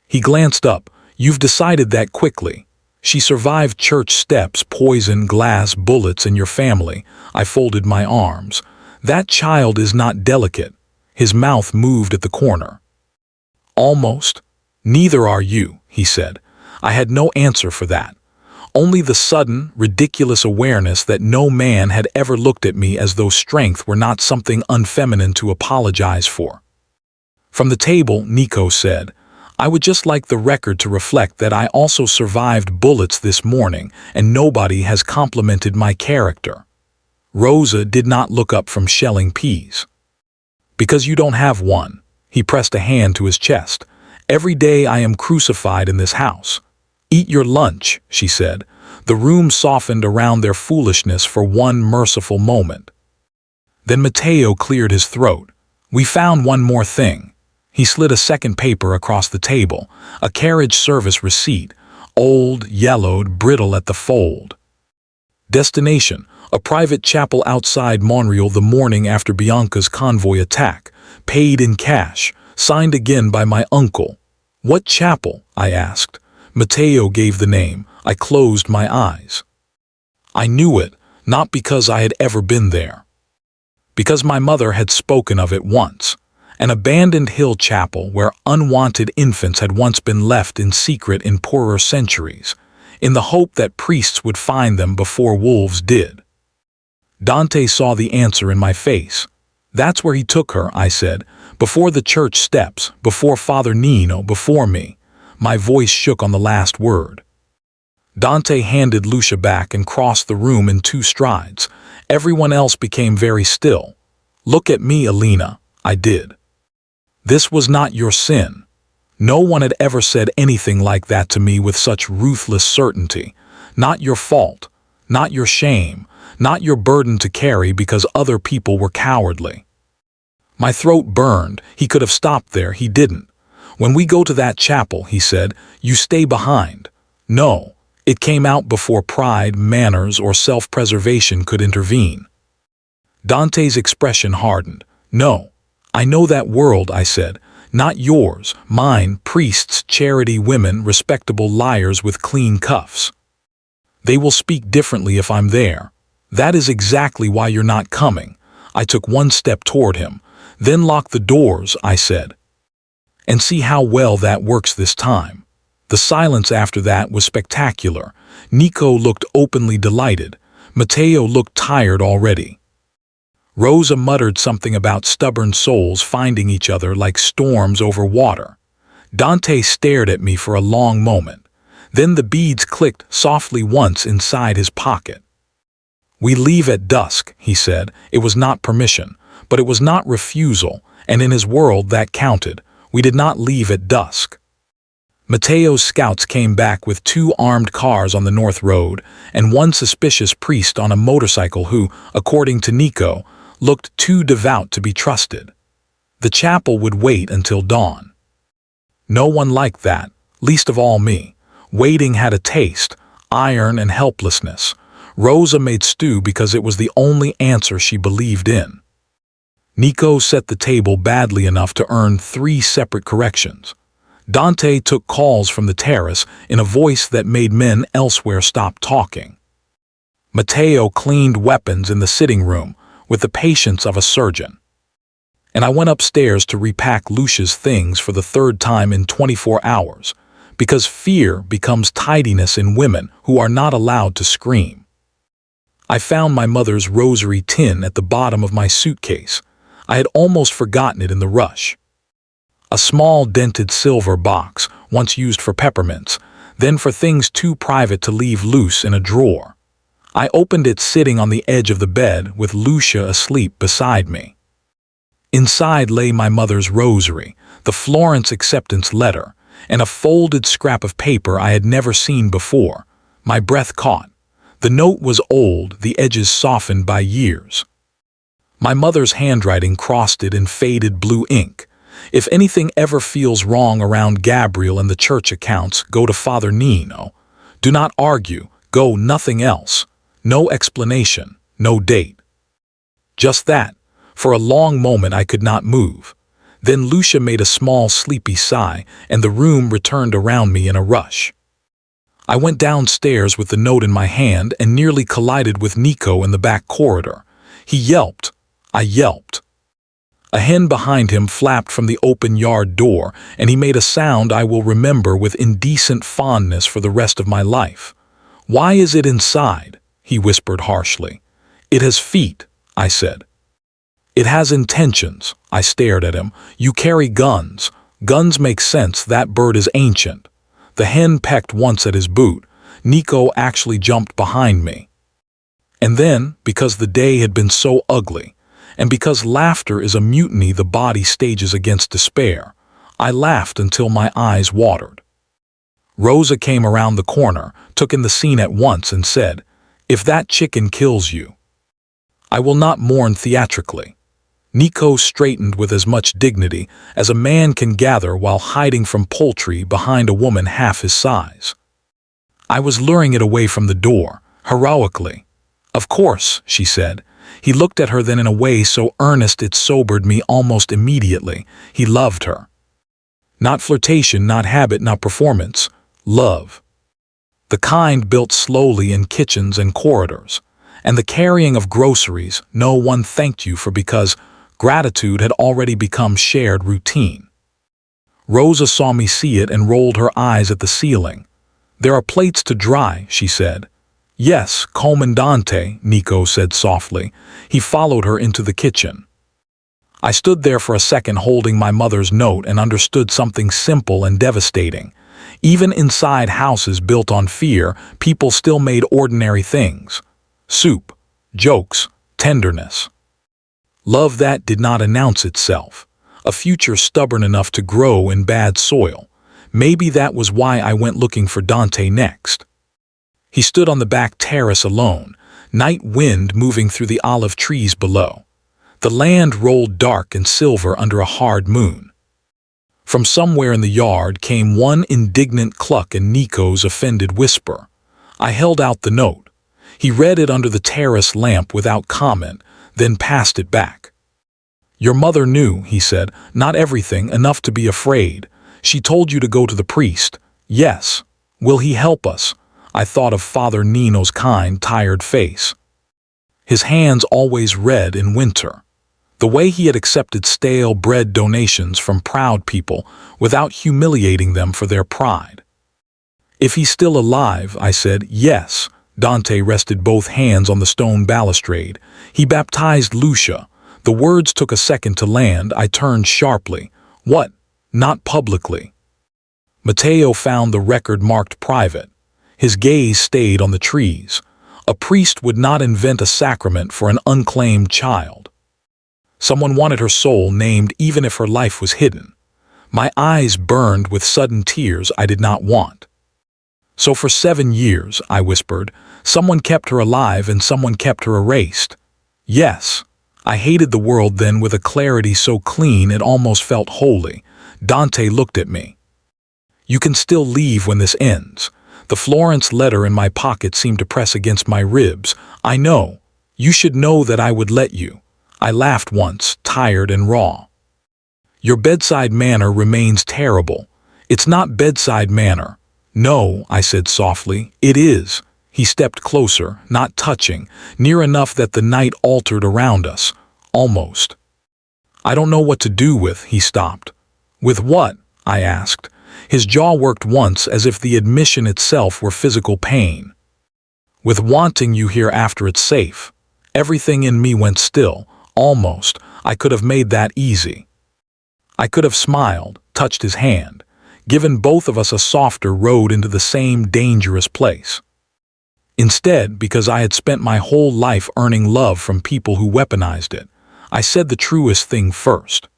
He glanced up. "You've decided that quickly. She survived church steps, poison, glass, bullets, and your family." I folded my arms. "That child is not delicate." His mouth moved at the corner. "Almost. Neither are you," he said. I had no answer for that. Only the sudden, ridiculous awareness that no man had ever looked at me as though strength were not something unfeminine to apologize for. From the table, Nico said, "I would just like the record to reflect that I also survived bullets this morning, and nobody has complimented my character." Rosa did not look up from shelling peas. "Because you don't have one." He pressed a hand to his chest. "Every day I am crucified in this house." "Eat your lunch," she said. The room softened around their foolishness for one merciful moment. Then Matteo cleared his throat. "We found one more thing." He slid a second paper across the table, a carriage service receipt, old, yellowed, brittle at the fold. "Destination, a private chapel outside Montreal the morning after Bianca's convoy attack. Paid in cash, signed again by my uncle." "What chapel?" I asked. Matteo gave the name. I closed my eyes. I knew it, not because I had ever been there. Because my mother had spoken of it once. An abandoned hill chapel where unwanted infants had once been left in secret in poorer centuries, in the hope that priests would find them before wolves did. Dante saw the answer in my face. "That's where he took her," I said, "before the church steps, before Father Nino, before me." My voice shook on the last word. Dante handed Lucia back and crossed the room in 2 strides. Everyone else became very still. "Look at me, Alina." I did. "This was not your sin." No one had ever said anything like that to me with such ruthless certainty. Not your fault, not your shame, not your burden to carry because other people were cowardly. My throat burned. He could have stopped there. He didn't. "When we go to that chapel," he said, "you stay behind." No, it came out before pride, manners, or self-preservation could intervene. Dante's expression hardened. "No, I know that world," I said. "Not yours, mine, priests, charity, women, respectable liars with clean cuffs. They will speak differently if I'm there. That is exactly why you're not coming." I took one step toward him. "Then lock the doors," I said. "And see how well that works this time." The silence after that was spectacular. Nico looked openly delighted. Matteo looked tired already. Rosa muttered something about stubborn souls finding each other like storms over water. Dante stared at me for a long moment. Then the beads clicked softly once inside his pocket. "We leave at dusk," he said. It was not permission, but it was not refusal, and in his world that counted. We did not leave at dusk. Matteo's scouts came back with 2 armed cars on the North Road and 1 suspicious priest on a motorcycle who, according to Nico, looked too devout to be trusted. The chapel would wait until dawn. No one liked that, least of all me. Waiting had a taste, iron and helplessness. Rosa made stew because it was the only answer she believed in. Nico set the table badly enough to earn 3 separate corrections. Dante took calls from the terrace in a voice that made men elsewhere stop talking. Matteo cleaned weapons in the sitting room with the patience of a surgeon. And I went upstairs to repack Lucia's things for the 3rd time in 24 hours, because fear becomes tidiness in women who are not allowed to scream. I found my mother's rosary tin at the bottom of my suitcase. I had almost forgotten it in the rush. A small dented silver box, once used for peppermints, then for things too private to leave loose in a drawer. I opened it sitting on the edge of the bed with Lucia asleep beside me. Inside lay my mother's rosary, the Florence acceptance letter, and a folded scrap of paper I had never seen before. My breath caught. The note was old, the edges softened by years. My mother's handwriting crossed it in faded blue ink. If anything ever feels wrong around Gabriel and the church accounts, go to Father Nino. Do not argue, go nothing else. No explanation, no date. Just that. For a long moment I could not move. Then Lucia made a small sleepy sigh, and the room returned around me in a rush. I went downstairs with the note in my hand and nearly collided with Nico in the back corridor. He yelped. I yelped. A hen behind him flapped from the open yard door, and he made a sound I will remember with indecent fondness for the rest of my life. "Why is it inside?" he whispered harshly. "It has feet," I said. "It has intentions," I stared at him. "You carry guns. Guns make sense, that bird is ancient." The hen pecked once at his boot. Nico actually jumped behind me. And then, because the day had been so ugly, and because laughter is a mutiny the body stages against despair, I laughed until my eyes watered. Rosa came around the corner, took in the scene at once, and said, "If that chicken kills you, I will not mourn theatrically." Nico straightened with as much dignity as a man can gather while hiding from poultry behind a woman half his size. I was luring it away from the door, heroically. "Of course," she said. He looked at her then in a way so earnest it sobered me almost immediately. He loved her. Not flirtation, not habit, not performance. Love. The kind built slowly in kitchens and corridors. And the carrying of groceries no one thanked you for because gratitude had already become shared routine. Rosa saw me see it and rolled her eyes at the ceiling. "There are plates to dry," she said. "Yes, comandante," Nico said softly. He followed her into the kitchen. I stood there for a second holding my mother's note and understood something simple and devastating. Even inside houses built on fear, people still made ordinary things. Soup, jokes, tenderness. Love that did not announce itself. A future stubborn enough to grow in bad soil. Maybe that was why I went looking for Dante next. He stood on the back terrace alone, night wind moving through the olive trees below. The land rolled dark and silver under a hard moon. From somewhere in the yard came one indignant cluck and Nico's offended whisper. I held out the note. He read it under the terrace lamp without comment, then passed it back. "Your mother knew," he said, "not everything, enough to be afraid. She told you to go to the priest." "Yes. Will he help us?" I thought of Father Nino's kind, tired face. His hands always red in winter. The way he had accepted stale bread donations from proud people without humiliating them for their pride. "If he's still alive," I said. "Yes." Dante rested both hands on the stone balustrade. "He baptized Lucia." The words took a second to land. I turned sharply. "What? Not publicly." Matteo found the record marked private. His gaze stayed on the trees. A priest would not invent a sacrament for an unclaimed child. Someone wanted her soul named even if her life was hidden. My eyes burned with sudden tears I did not want. "So for 7 years," I whispered, "someone kept her alive and someone kept her erased." "Yes." I hated the world then with a clarity so clean it almost felt holy. Dante looked at me. "You can still leave when this ends." The Florence letter in my pocket seemed to press against my ribs. "I know. You should know that I would let you." I laughed once, tired and raw. "Your bedside manner remains terrible." "It's not bedside manner." "No," I said softly, "it is." He stepped closer, not touching, near enough that the night altered around us. Almost. "I don't know what to do with," he stopped. "With what?" I asked. His jaw worked once as if the admission itself were physical pain. "With wanting you here after it's safe." Everything in me went still. Almost. I could have made that easy. I could have smiled, touched his hand, given both of us a softer road into the same dangerous place. Instead, because I had spent my whole life earning love from people who weaponized it, I said the truest thing first.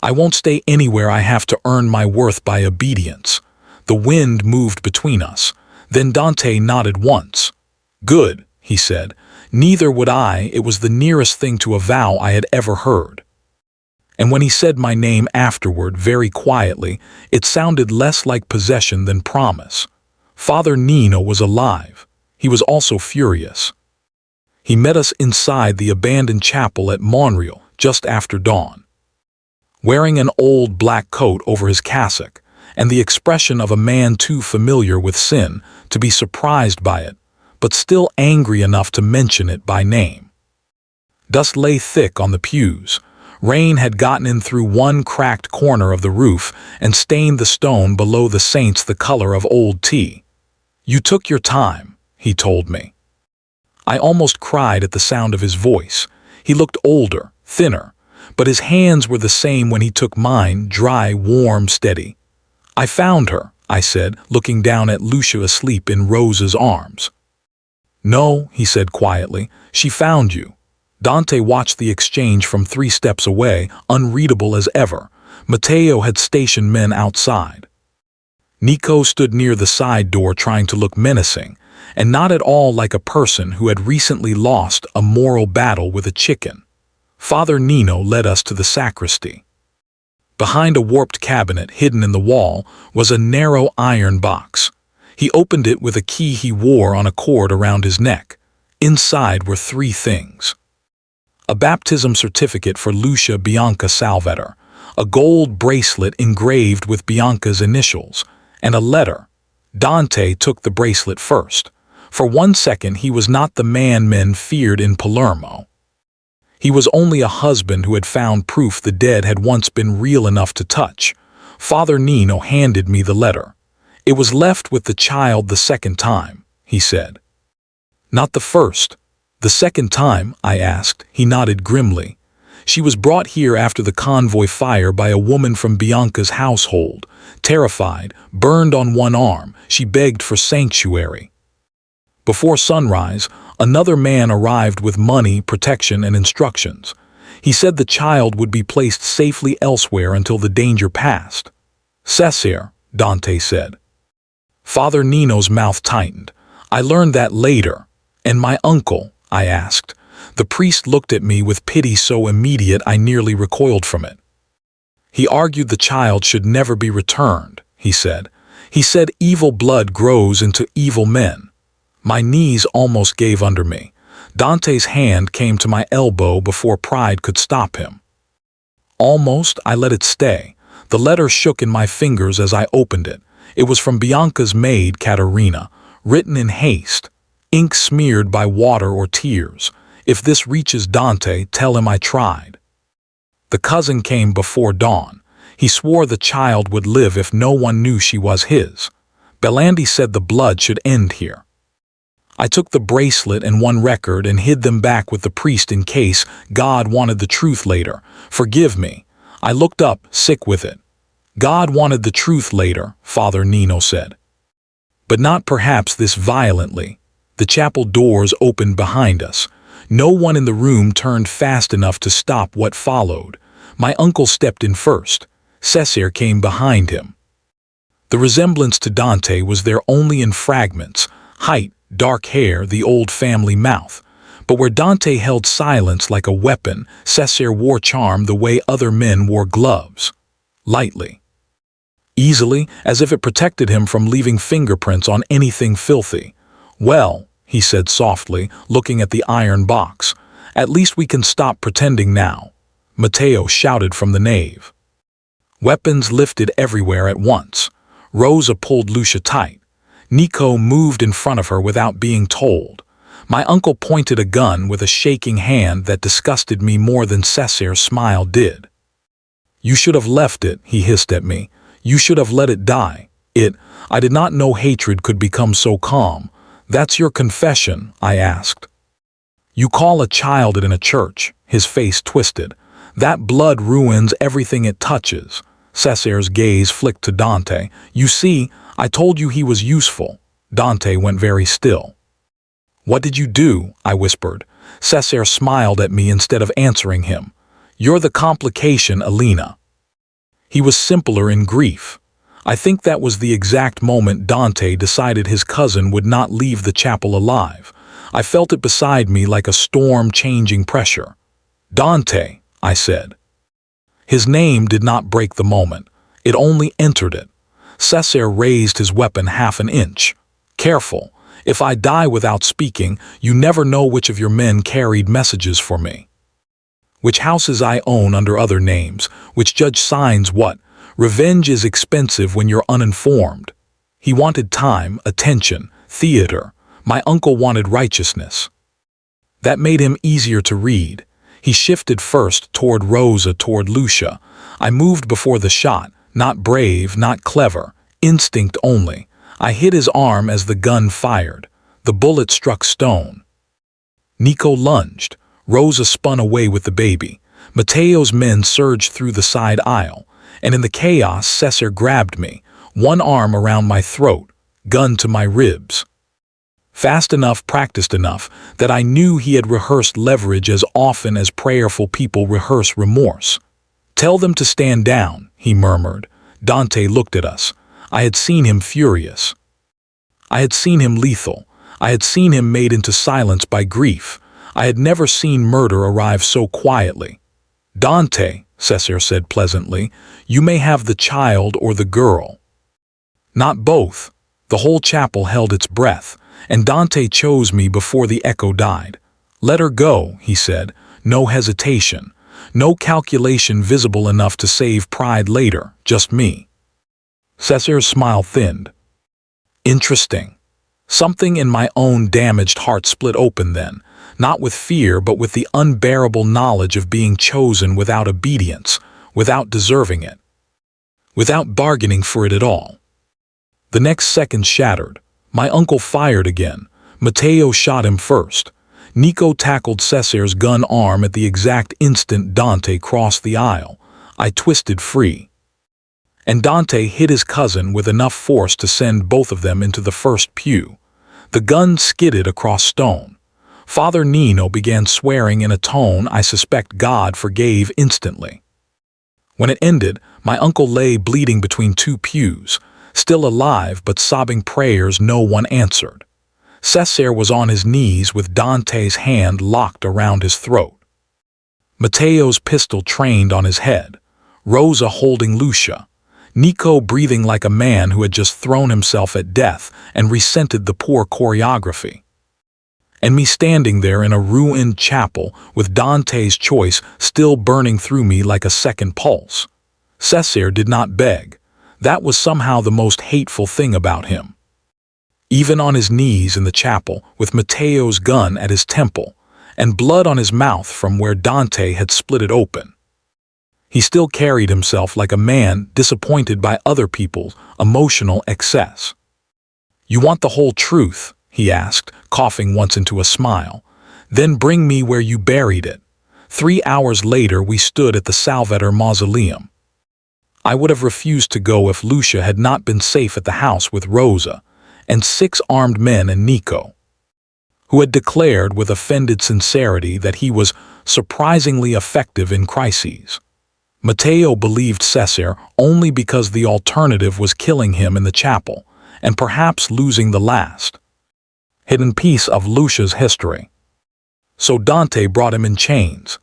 I won't stay anywhere I have to earn my worth by obedience. The wind moved between us. Then Dante nodded once. Good, he said. Neither would I. It was the nearest thing to a vow I had ever heard. And when he said my name afterward, very quietly, it sounded less like possession than promise. Father Nino was alive. He was also furious. He met us inside the abandoned chapel at Monreal just after dawn. Wearing an old black coat over his cassock, and the expression of a man too familiar with sin to be surprised by it, but still angry enough to mention it by name. Dust lay thick on the pews. Rain had gotten in through one cracked corner of the roof and stained the stone below the saints the color of old tea. You took your time, he told me. I almost cried at the sound of his voice. He looked older, thinner, but his hands were the same when he took mine, dry, warm, steady. I found her, I said, looking down at Lucia asleep in Rosa's arms. No, he said quietly, she found you. Dante watched the exchange from 3 steps away, unreadable as ever. Matteo had stationed men outside. Nico stood near the side door trying to look menacing, and not at all like a person who had recently lost a moral battle with a chicken. Father Nino led us to the sacristy. Behind a warped cabinet hidden in the wall was a narrow iron box. He opened it with a key he wore on a cord around his neck. Inside were 3 things. A baptism certificate for Lucia Bianca Salvator, a gold bracelet engraved with Bianca's initials, and a letter. Dante took the bracelet first. For 1 second he was not the man men feared in Palermo. He was only a husband who had found proof the dead had once been real enough to touch. Father Nino handed me the letter. It was left with the child the 2nd time, he said. Not the first. The 2nd time, I asked. He nodded grimly. She was brought here after the convoy fire by a woman from Bianca's household. Terrified, burned on one arm, she begged for sanctuary. Before sunrise, another man arrived with money, protection, and instructions. He said the child would be placed safely elsewhere until the danger passed. Cesare, Dante said. Father Nino's mouth tightened. I learned that later. And my uncle, I asked. The priest looked at me with pity so immediate I nearly recoiled from it. He argued the child should never be returned, he said. He said evil blood grows into evil men. My knees almost gave under me. Dante's hand came to my elbow before pride could stop him. Almost, I let it stay. The letter shook in my fingers as I opened it. It was from Bianca's maid, Caterina, written in haste, ink smeared by water or tears. If this reaches Dante, tell him I tried. The cousin came before dawn. He swore the child would live if no one knew she was his. Belandi said the blood should end here. I took the bracelet and 1 record and hid them back with the priest in case God wanted the truth later. Forgive me. I looked up, sick with it. God wanted the truth later, Father Nino said. But not perhaps this violently. The chapel doors opened behind us. No one in the room turned fast enough to stop what followed. My uncle stepped in first. Cesare came behind him. The resemblance to Dante was there only in fragments. Height, dark hair, the old family mouth. But where Dante held silence like a weapon, Cesare wore charm the way other men wore gloves. Lightly. Easily, as if it protected him from leaving fingerprints on anything filthy. Well, he said softly, looking at the iron box, at least we can stop pretending now. Matteo shouted from the nave. Weapons lifted everywhere at once. Rosa pulled Lucia tight. Nico moved in front of her without being told. My uncle pointed a gun with a shaking hand that disgusted me more than Cesare's smile did. You should have left it, he hissed at me. You should have let it die. I did not know hatred could become so calm. That's your confession, I asked. You call a child in a church, his face twisted. That blood ruins everything it touches. Cesare's gaze flicked to Dante. You see, I told you he was useful. Dante went very still. What did you do? I whispered. Cesare smiled at me instead of answering him. You're the complication, Alina. He was simpler in grief. I think that was the exact moment Dante decided his cousin would not leave the chapel alive. I felt it beside me like a storm-changing pressure. "Dante," I said. His name did not break the moment. It only entered it. Cesare raised his weapon half an inch. "Careful. If I die without speaking, you never know which of your men carried messages for me. Which houses I own under other names, which judge signs what. Revenge is expensive when you're uninformed." He wanted time, attention, theater. My uncle wanted righteousness. That made him easier to read. He shifted first toward Rosa, toward Lucia. I moved before the shot, not brave, not clever, instinct only. I hit his arm as the gun fired. The bullet struck stone. Nico lunged. Rosa spun away with the baby. Matteo's men surged through the side aisle, and in the chaos Cesare grabbed me, one arm around my throat, gun to my ribs. Fast enough, practiced enough, that I knew he had rehearsed leverage as often as prayerful people rehearse remorse. "Tell them to stand down," he murmured. Dante looked at us. I had seen him furious. I had seen him lethal. I had seen him made into silence by grief. I had never seen murder arrive so quietly. "Dante," Cesare said pleasantly, "you may have the child or the girl." Not both. The whole chapel held its breath, and Dante chose me before the echo died. "Let her go," he said. No hesitation. No calculation visible enough to save pride later, just me. Cesare's smile thinned. Interesting. Something in my own damaged heart split open then, not with fear but with the unbearable knowledge of being chosen without obedience, without deserving it, without bargaining for it at all. The next second shattered. My uncle fired again. Matteo shot him first. Nico tackled Cesare's gun arm at the exact instant Dante crossed the aisle. I twisted free. And Dante hit his cousin with enough force to send both of them into the first pew. The gun skidded across stone. Father Nino began swearing in a tone I suspect God forgave instantly. When it ended, my uncle lay bleeding between two pews, still alive but sobbing prayers no one answered. Cesare was on his knees with Dante's hand locked around his throat. Matteo's pistol trained on his head, Rosa holding Lucia, Nico breathing like a man who had just thrown himself at death and resented the poor choreography. And me standing there in a ruined chapel with Dante's choice still burning through me like a second pulse. Cesare did not beg. That was somehow the most hateful thing about him. Even on his knees in the chapel, with Matteo's gun at his temple, and blood on his mouth from where Dante had split it open, he still carried himself like a man disappointed by other people's emotional excess. "You want the whole truth?" he asked, coughing once into a smile. "Then bring me where you buried it." 3 hours later we stood at the Salvator mausoleum. I would have refused to go if Lucia had not been safe at the house with Rosa and 6 armed men and Nico, who had declared with offended sincerity that he was surprisingly effective in crises. Matteo believed Cesare only because the alternative was killing him in the chapel and perhaps losing the last hidden piece of Lucia's history. So Dante brought him in chains.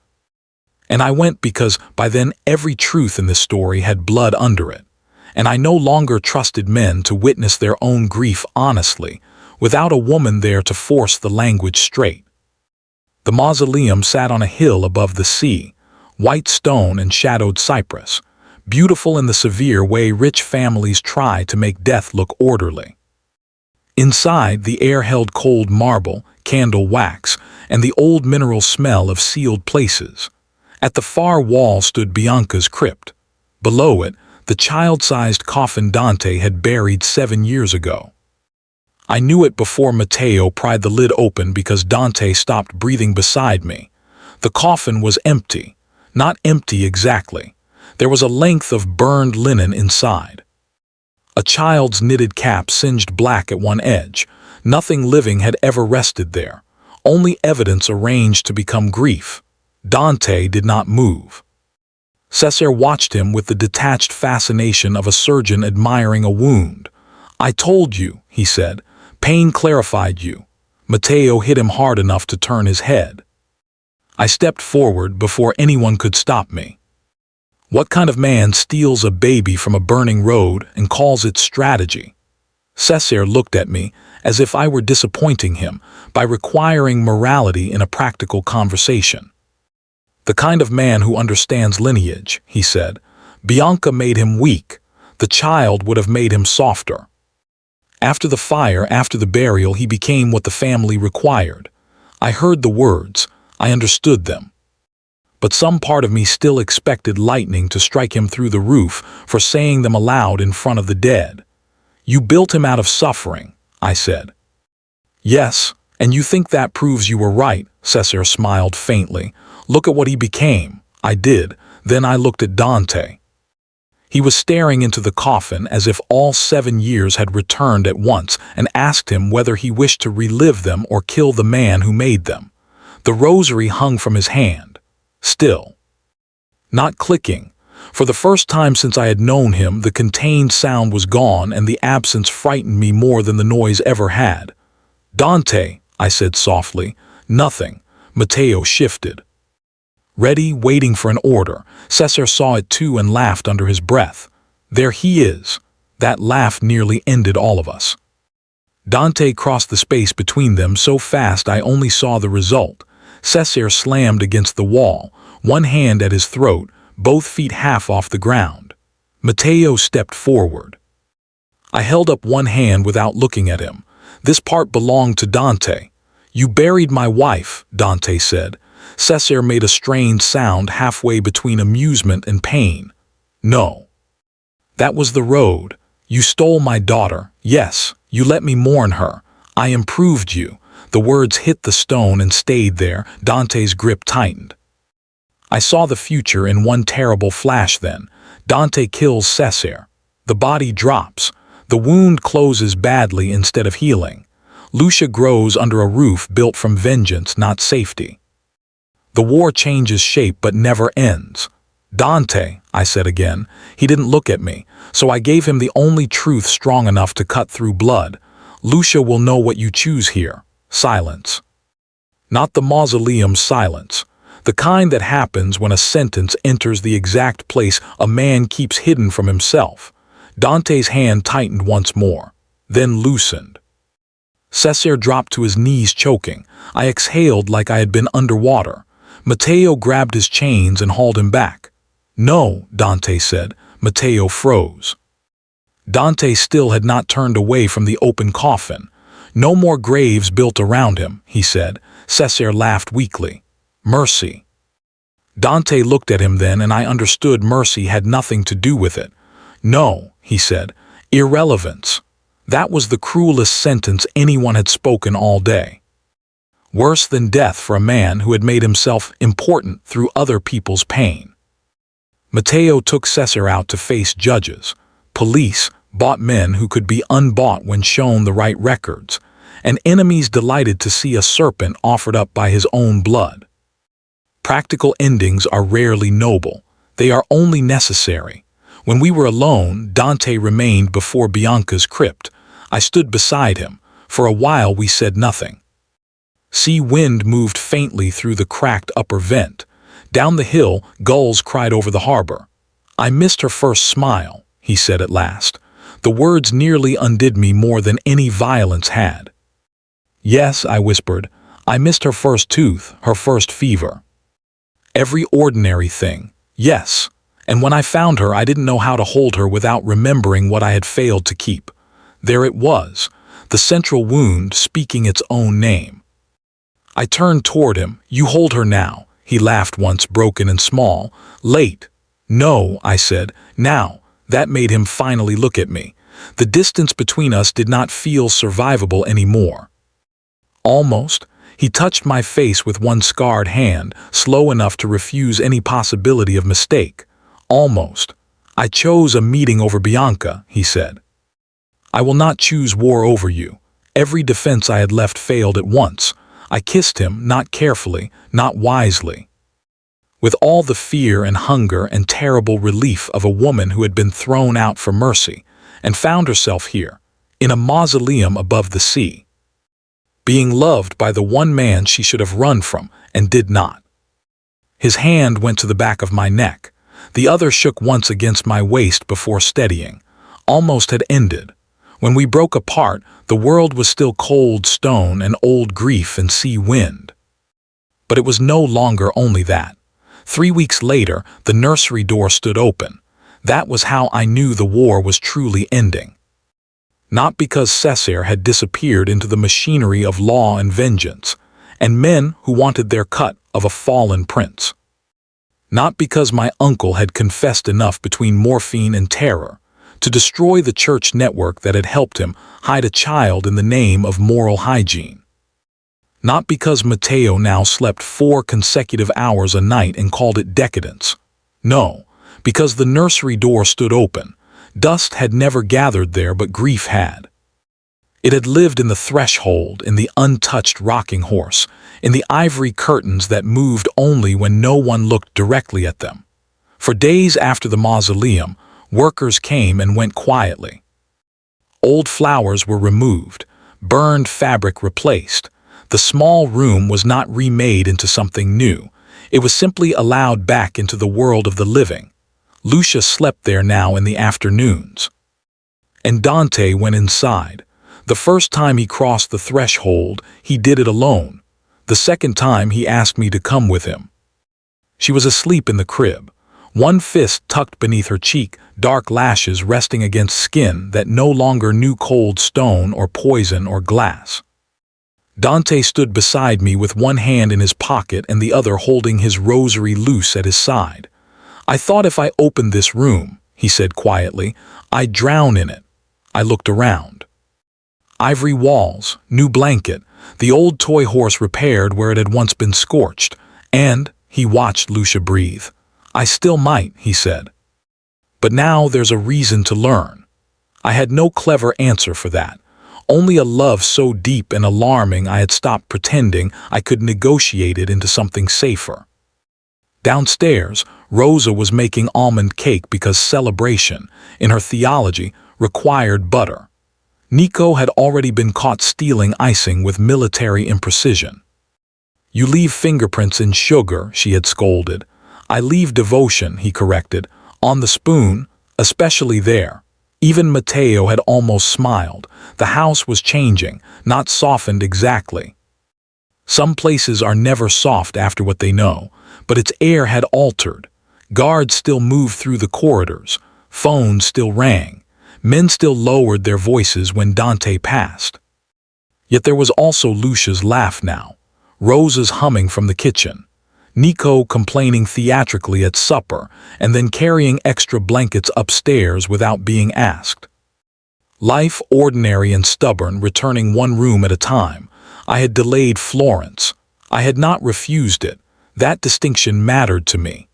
And I went because by then every truth in this story had blood under it, and I no longer trusted men to witness their own grief honestly, without a woman there to force the language straight. The mausoleum sat on a hill above the sea, white stone and shadowed cypress, beautiful in the severe way rich families try to make death look orderly. Inside, the air held cold marble, candle wax, and the old mineral smell of sealed places. At the far wall stood Bianca's crypt. Below it, the child-sized coffin Dante had buried 7 years ago. I knew it before Matteo pried the lid open because Dante stopped breathing beside me. The coffin was empty. Not empty exactly. There was a length of burned linen inside. A child's knitted cap singed black at one edge. Nothing living had ever rested there. Only evidence arranged to become grief. Dante did not move. Cesare watched him with the detached fascination of a surgeon admiring a wound. "I told you," he said. "Pain clarified you." Matteo hit him hard enough to turn his head. I stepped forward before anyone could stop me. What kind of man steals a baby from a burning road and calls it strategy? Cesare looked at me as if I were disappointing him by requiring morality in a practical conversation. "The kind of man who understands lineage," he said. "Bianca made him weak. The child would have made him softer. After the fire, after the burial, he became what the family required." I heard the words. I understood them. But some part of me still expected lightning to strike him through the roof for saying them aloud in front of the dead. "You built him out of suffering," I said. "Yes, and you think that proves you were right," Cesare smiled faintly. "Look at what he became." I did. Then I looked at Dante. He was staring into the coffin as if all 7 years had returned at once, and asked him whether he wished to relive them or kill the man who made them. The rosary hung from his hand, still, not clicking. For the first time since I had known him, the contained sound was gone, and the absence frightened me more than the noise ever had. "Dante," I said softly. "Nothing." Matteo shifted. Ready, waiting for an order. Cesare saw it too and laughed under his breath. "There he is." That laugh nearly ended all of us. Dante crossed the space between them so fast I only saw the result. Cesare slammed against the wall, one hand at his throat, both feet half off the ground. Matteo stepped forward. I held up one hand without looking at him. "This part belonged to Dante." "You buried my wife," Dante said. Cesare made a strained sound halfway between amusement and pain. "No. That was the road. You stole my daughter. Yes, you let me mourn her. I improved you." The words hit the stone and stayed there. Dante's grip tightened. I saw the future in one terrible flash then. Dante kills Cesare. The body drops. The wound closes badly instead of healing. Lucia grows under a roof built from vengeance, not safety. The war changes shape but never ends. "Dante," I said again. He didn't look at me, so I gave him the only truth strong enough to cut through blood. "Lucia will know what you choose here." Silence. Not the mausoleum silence. The kind that happens when a sentence enters the exact place a man keeps hidden from himself. Dante's hand tightened once more, then loosened. Cesare dropped to his knees choking. I exhaled like I had been underwater. Matteo grabbed his chains and hauled him back. "No," Dante said. Matteo froze. Dante still had not turned away from the open coffin. "No more graves built around him," he said. Cesare laughed weakly. "Mercy." Dante looked at him then, and I understood mercy had nothing to do with it. "No," he said. "Irrelevance." That was the cruelest sentence anyone had spoken all day. Worse than death for a man who had made himself important through other people's pain. Matteo took Cesare out to face judges, police, bought men who could be unbought when shown the right records, and enemies delighted to see a serpent offered up by his own blood. Practical endings are rarely noble. They are only necessary. When we were alone, Dante remained before Bianca's crypt. I stood beside him. For a while we said nothing. Sea wind moved faintly through the cracked upper vent. Down the hill, gulls cried over the harbor. "I missed her first smile," he said at last. The words nearly undid me more than any violence had. "Yes," I whispered. "I missed her first tooth, her first fever. Every ordinary thing. Yes. And when I found her, I didn't know how to hold her without remembering what I had failed to keep. There it was, the central wound speaking its own name." I turned toward him. "You hold her now." He laughed once, broken and small. "Late." "No," I said. "Now." That made him finally look at me. The distance between us did not feel survivable anymore. Almost. He touched my face with one scarred hand, slow enough to refuse any possibility of mistake. "Almost. I chose a meeting over Bianca," he said. "I will not choose war over you." Every defense I had left failed at once. I kissed him, not carefully, not wisely. with all the fear and hunger and terrible relief of a woman who had been thrown out for mercy and found herself here, in a mausoleum above the sea, being loved by the one man she should have run from and did not. His hand went to the back of my neck. The other shook once against my waist before steadying. Almost had ended. When we broke apart, the world was still cold stone and old grief and sea wind. But it was no longer only that. 3 weeks later, the nursery door stood open. That was how I knew the war was truly ending. Not because Cesare had disappeared into the machinery of law and vengeance, and men who wanted their cut of a fallen prince. Not because my uncle had confessed enough between morphine and terror to destroy the church network that had helped him hide a child in the name of moral hygiene. Not because Matteo now slept 4 consecutive hours a night and called it decadence. No, because the nursery door stood open. Dust had never gathered there, but grief had. It had lived in the threshold, in the untouched rocking horse, in the ivory curtains that moved only when no one looked directly at them. For days after the mausoleum, workers came and went quietly. Old flowers were removed, burned fabric replaced. The small room was not remade into something new. It was simply allowed back into the world of the living. Lucia slept there now in the afternoons. And Dante went inside. The first time he crossed the threshold, he did it alone. The second time he asked me to come with him. She was asleep in the crib, one fist tucked beneath her cheek, dark lashes resting against skin that no longer knew cold stone or poison or glass. Dante stood beside me with one hand in his pocket and the other holding his rosary loose at his side. "I thought if I opened this room," he said quietly, "I'd drown in it." I looked around. Ivory walls, new blanket, the old toy horse repaired where it had once been scorched, and he watched Lucia breathe. "I still might," he said. "But now there's a reason to learn." I had no clever answer for that, only a love so deep and alarming I had stopped pretending I could negotiate it into something safer. Downstairs, Rosa was making almond cake because celebration, in her theology, required butter. Nico had already been caught stealing icing with military imprecision. "You leave fingerprints in sugar," she had scolded. "I leave devotion," he corrected, "on the spoon, especially there." Even Matteo had almost smiled. The house was changing, not softened exactly. Some places are never soft after what they know, but its air had altered. Guards still moved through the corridors. Phones still rang. Men still lowered their voices when Dante passed. Yet there was also Lucia's laugh now, Rosa's humming from the kitchen, Nico complaining theatrically at supper and then carrying extra blankets upstairs without being asked. Life ordinary and stubborn, returning one room at a time. I had delayed Florence. I had not refused it. That distinction mattered to me.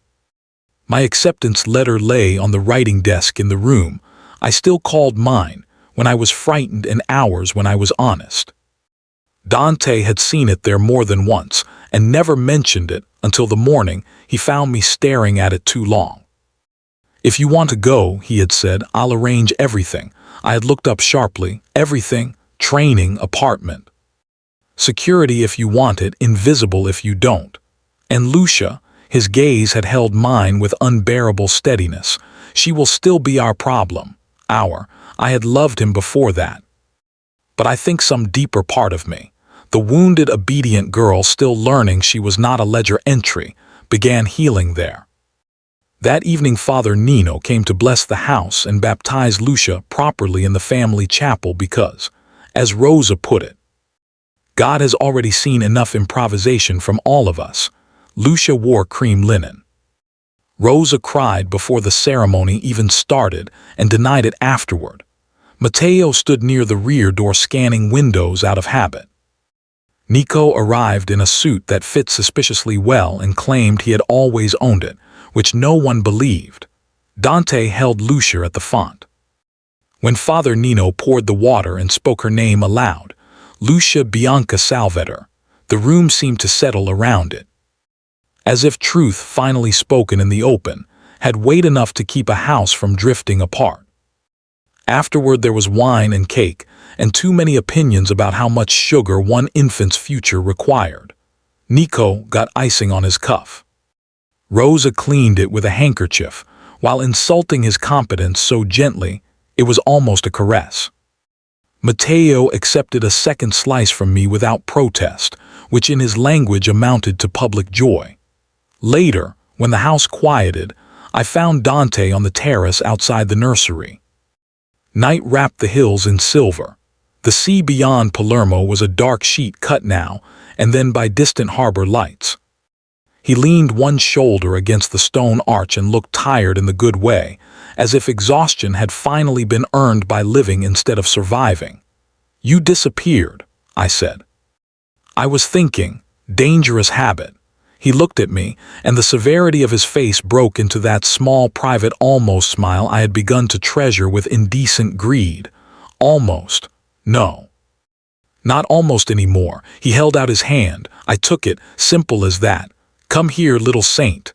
My acceptance letter lay on the writing desk in the room I still called mine, when I was frightened and hours when I was honest. Dante had seen it there more than once and never mentioned it until the morning he found me staring at it too long. "If you want to go," he had said, "I'll arrange everything." I had looked up sharply. Everything, training, apartment. Security if you want it, invisible if you don't. And Lucia, his gaze had held mine with unbearable steadiness. She will still be our problem. I had loved him before that. But I think some deeper part of me, the wounded, obedient girl still learning she was not a ledger entry, began healing there. That evening Father Nino came to bless the house and baptize Lucia properly in the family chapel because, as Rosa put it, God has already seen enough improvisation from all of us. Lucia wore cream linen. Rosa cried before the ceremony even started and denied it afterward. Matteo stood near the rear door scanning windows out of habit. Nico arrived in a suit that fit suspiciously well and claimed he had always owned it, which no one believed. Dante held Lucia at the font. When Father Nino poured the water and spoke her name aloud, Lucia Bianca Salvetor, the room seemed to settle around it. as if truth finally spoken in the open had weight enough to keep a house from drifting apart. Afterward there was wine and cake, and too many opinions about how much sugar one infant's future required. Nico got icing on his cuff. Rosa cleaned it with a handkerchief, while insulting his competence so gently it was almost a caress. Matteo accepted a second slice from me without protest, which in his language amounted to public joy. Later, when the house quieted, I found Dante on the terrace outside the nursery. Night wrapped the hills in silver. The sea beyond Palermo was a dark sheet cut now and then by distant harbor lights. He leaned one shoulder against the stone arch and looked tired in the good way, as if exhaustion had finally been earned by living instead of surviving. "You disappeared," I said. "I was thinking, dangerous habit." He looked at me, and the severity of his face broke into that small, private almost smile I had begun to treasure with indecent greed. Almost. No. Not almost anymore. He held out his hand. I took it, simple as that. "Come here, little saint."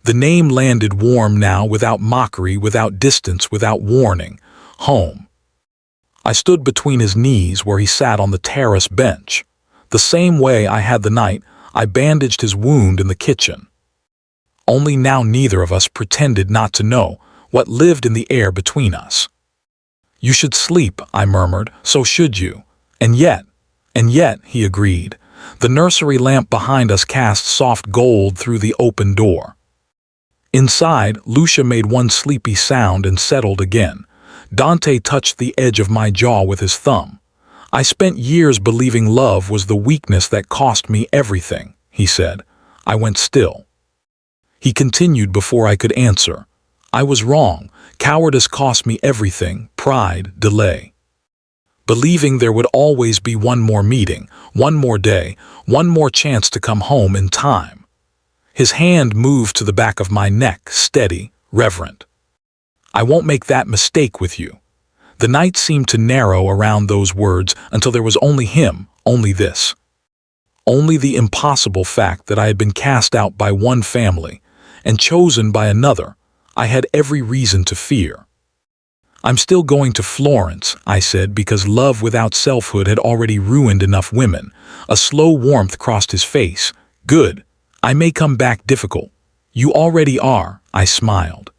The name landed warm now, without mockery, without distance, without warning. Home. I stood between his knees where he sat on the terrace bench. The same way I had the night I bandaged his wound in the kitchen. Only now neither of us pretended not to know what lived in the air between us. "You should sleep," I murmured. "So should you." And yet, he agreed. The nursery lamp behind us cast soft gold through the open door. Inside, Lucia made one sleepy sound and settled again. Dante touched the edge of my jaw with his thumb. "I spent years believing love was the weakness that cost me everything," he said. I went still. He continued before I could answer. "I was wrong. Cowardice cost me everything, pride, delay. Believing there would always be one more meeting, one more day, one more chance to come home in time." His hand moved to the back of my neck, steady, reverent. "I won't make that mistake with you." The night seemed to narrow around those words until there was only him, only this. Only the impossible fact that I had been cast out by one family and chosen by another I had every reason to fear. "I'm still going to Florence," I said, because love without selfhood had already ruined enough women. A slow warmth crossed his face. "Good. I may come back difficult." "You already are," I smiled.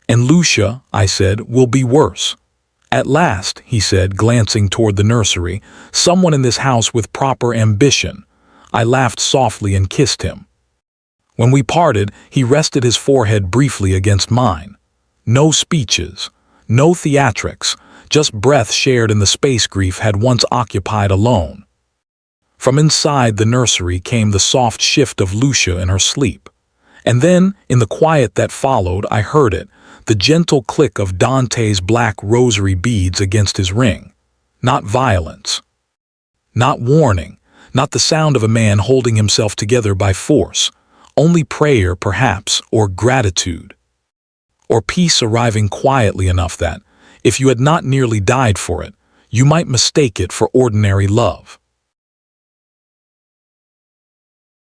"And Lucia," I said, "will be worse." "At last," he said, glancing toward the nursery, "someone in this house with proper ambition." I laughed softly and kissed him. When we parted, he rested his forehead briefly against mine. No speeches. No theatrics, just breath shared in the space grief had once occupied alone. From inside the nursery came the soft shift of Lucia in her sleep. And then, in the quiet that followed, I heard it, the gentle click of Dante's black rosary beads against his ring. Not violence. Not warning. Not the sound of a man holding himself together by force. Only prayer, perhaps, or gratitude. Or peace arriving quietly enough that, if you had not nearly died for it, you might mistake it for ordinary love.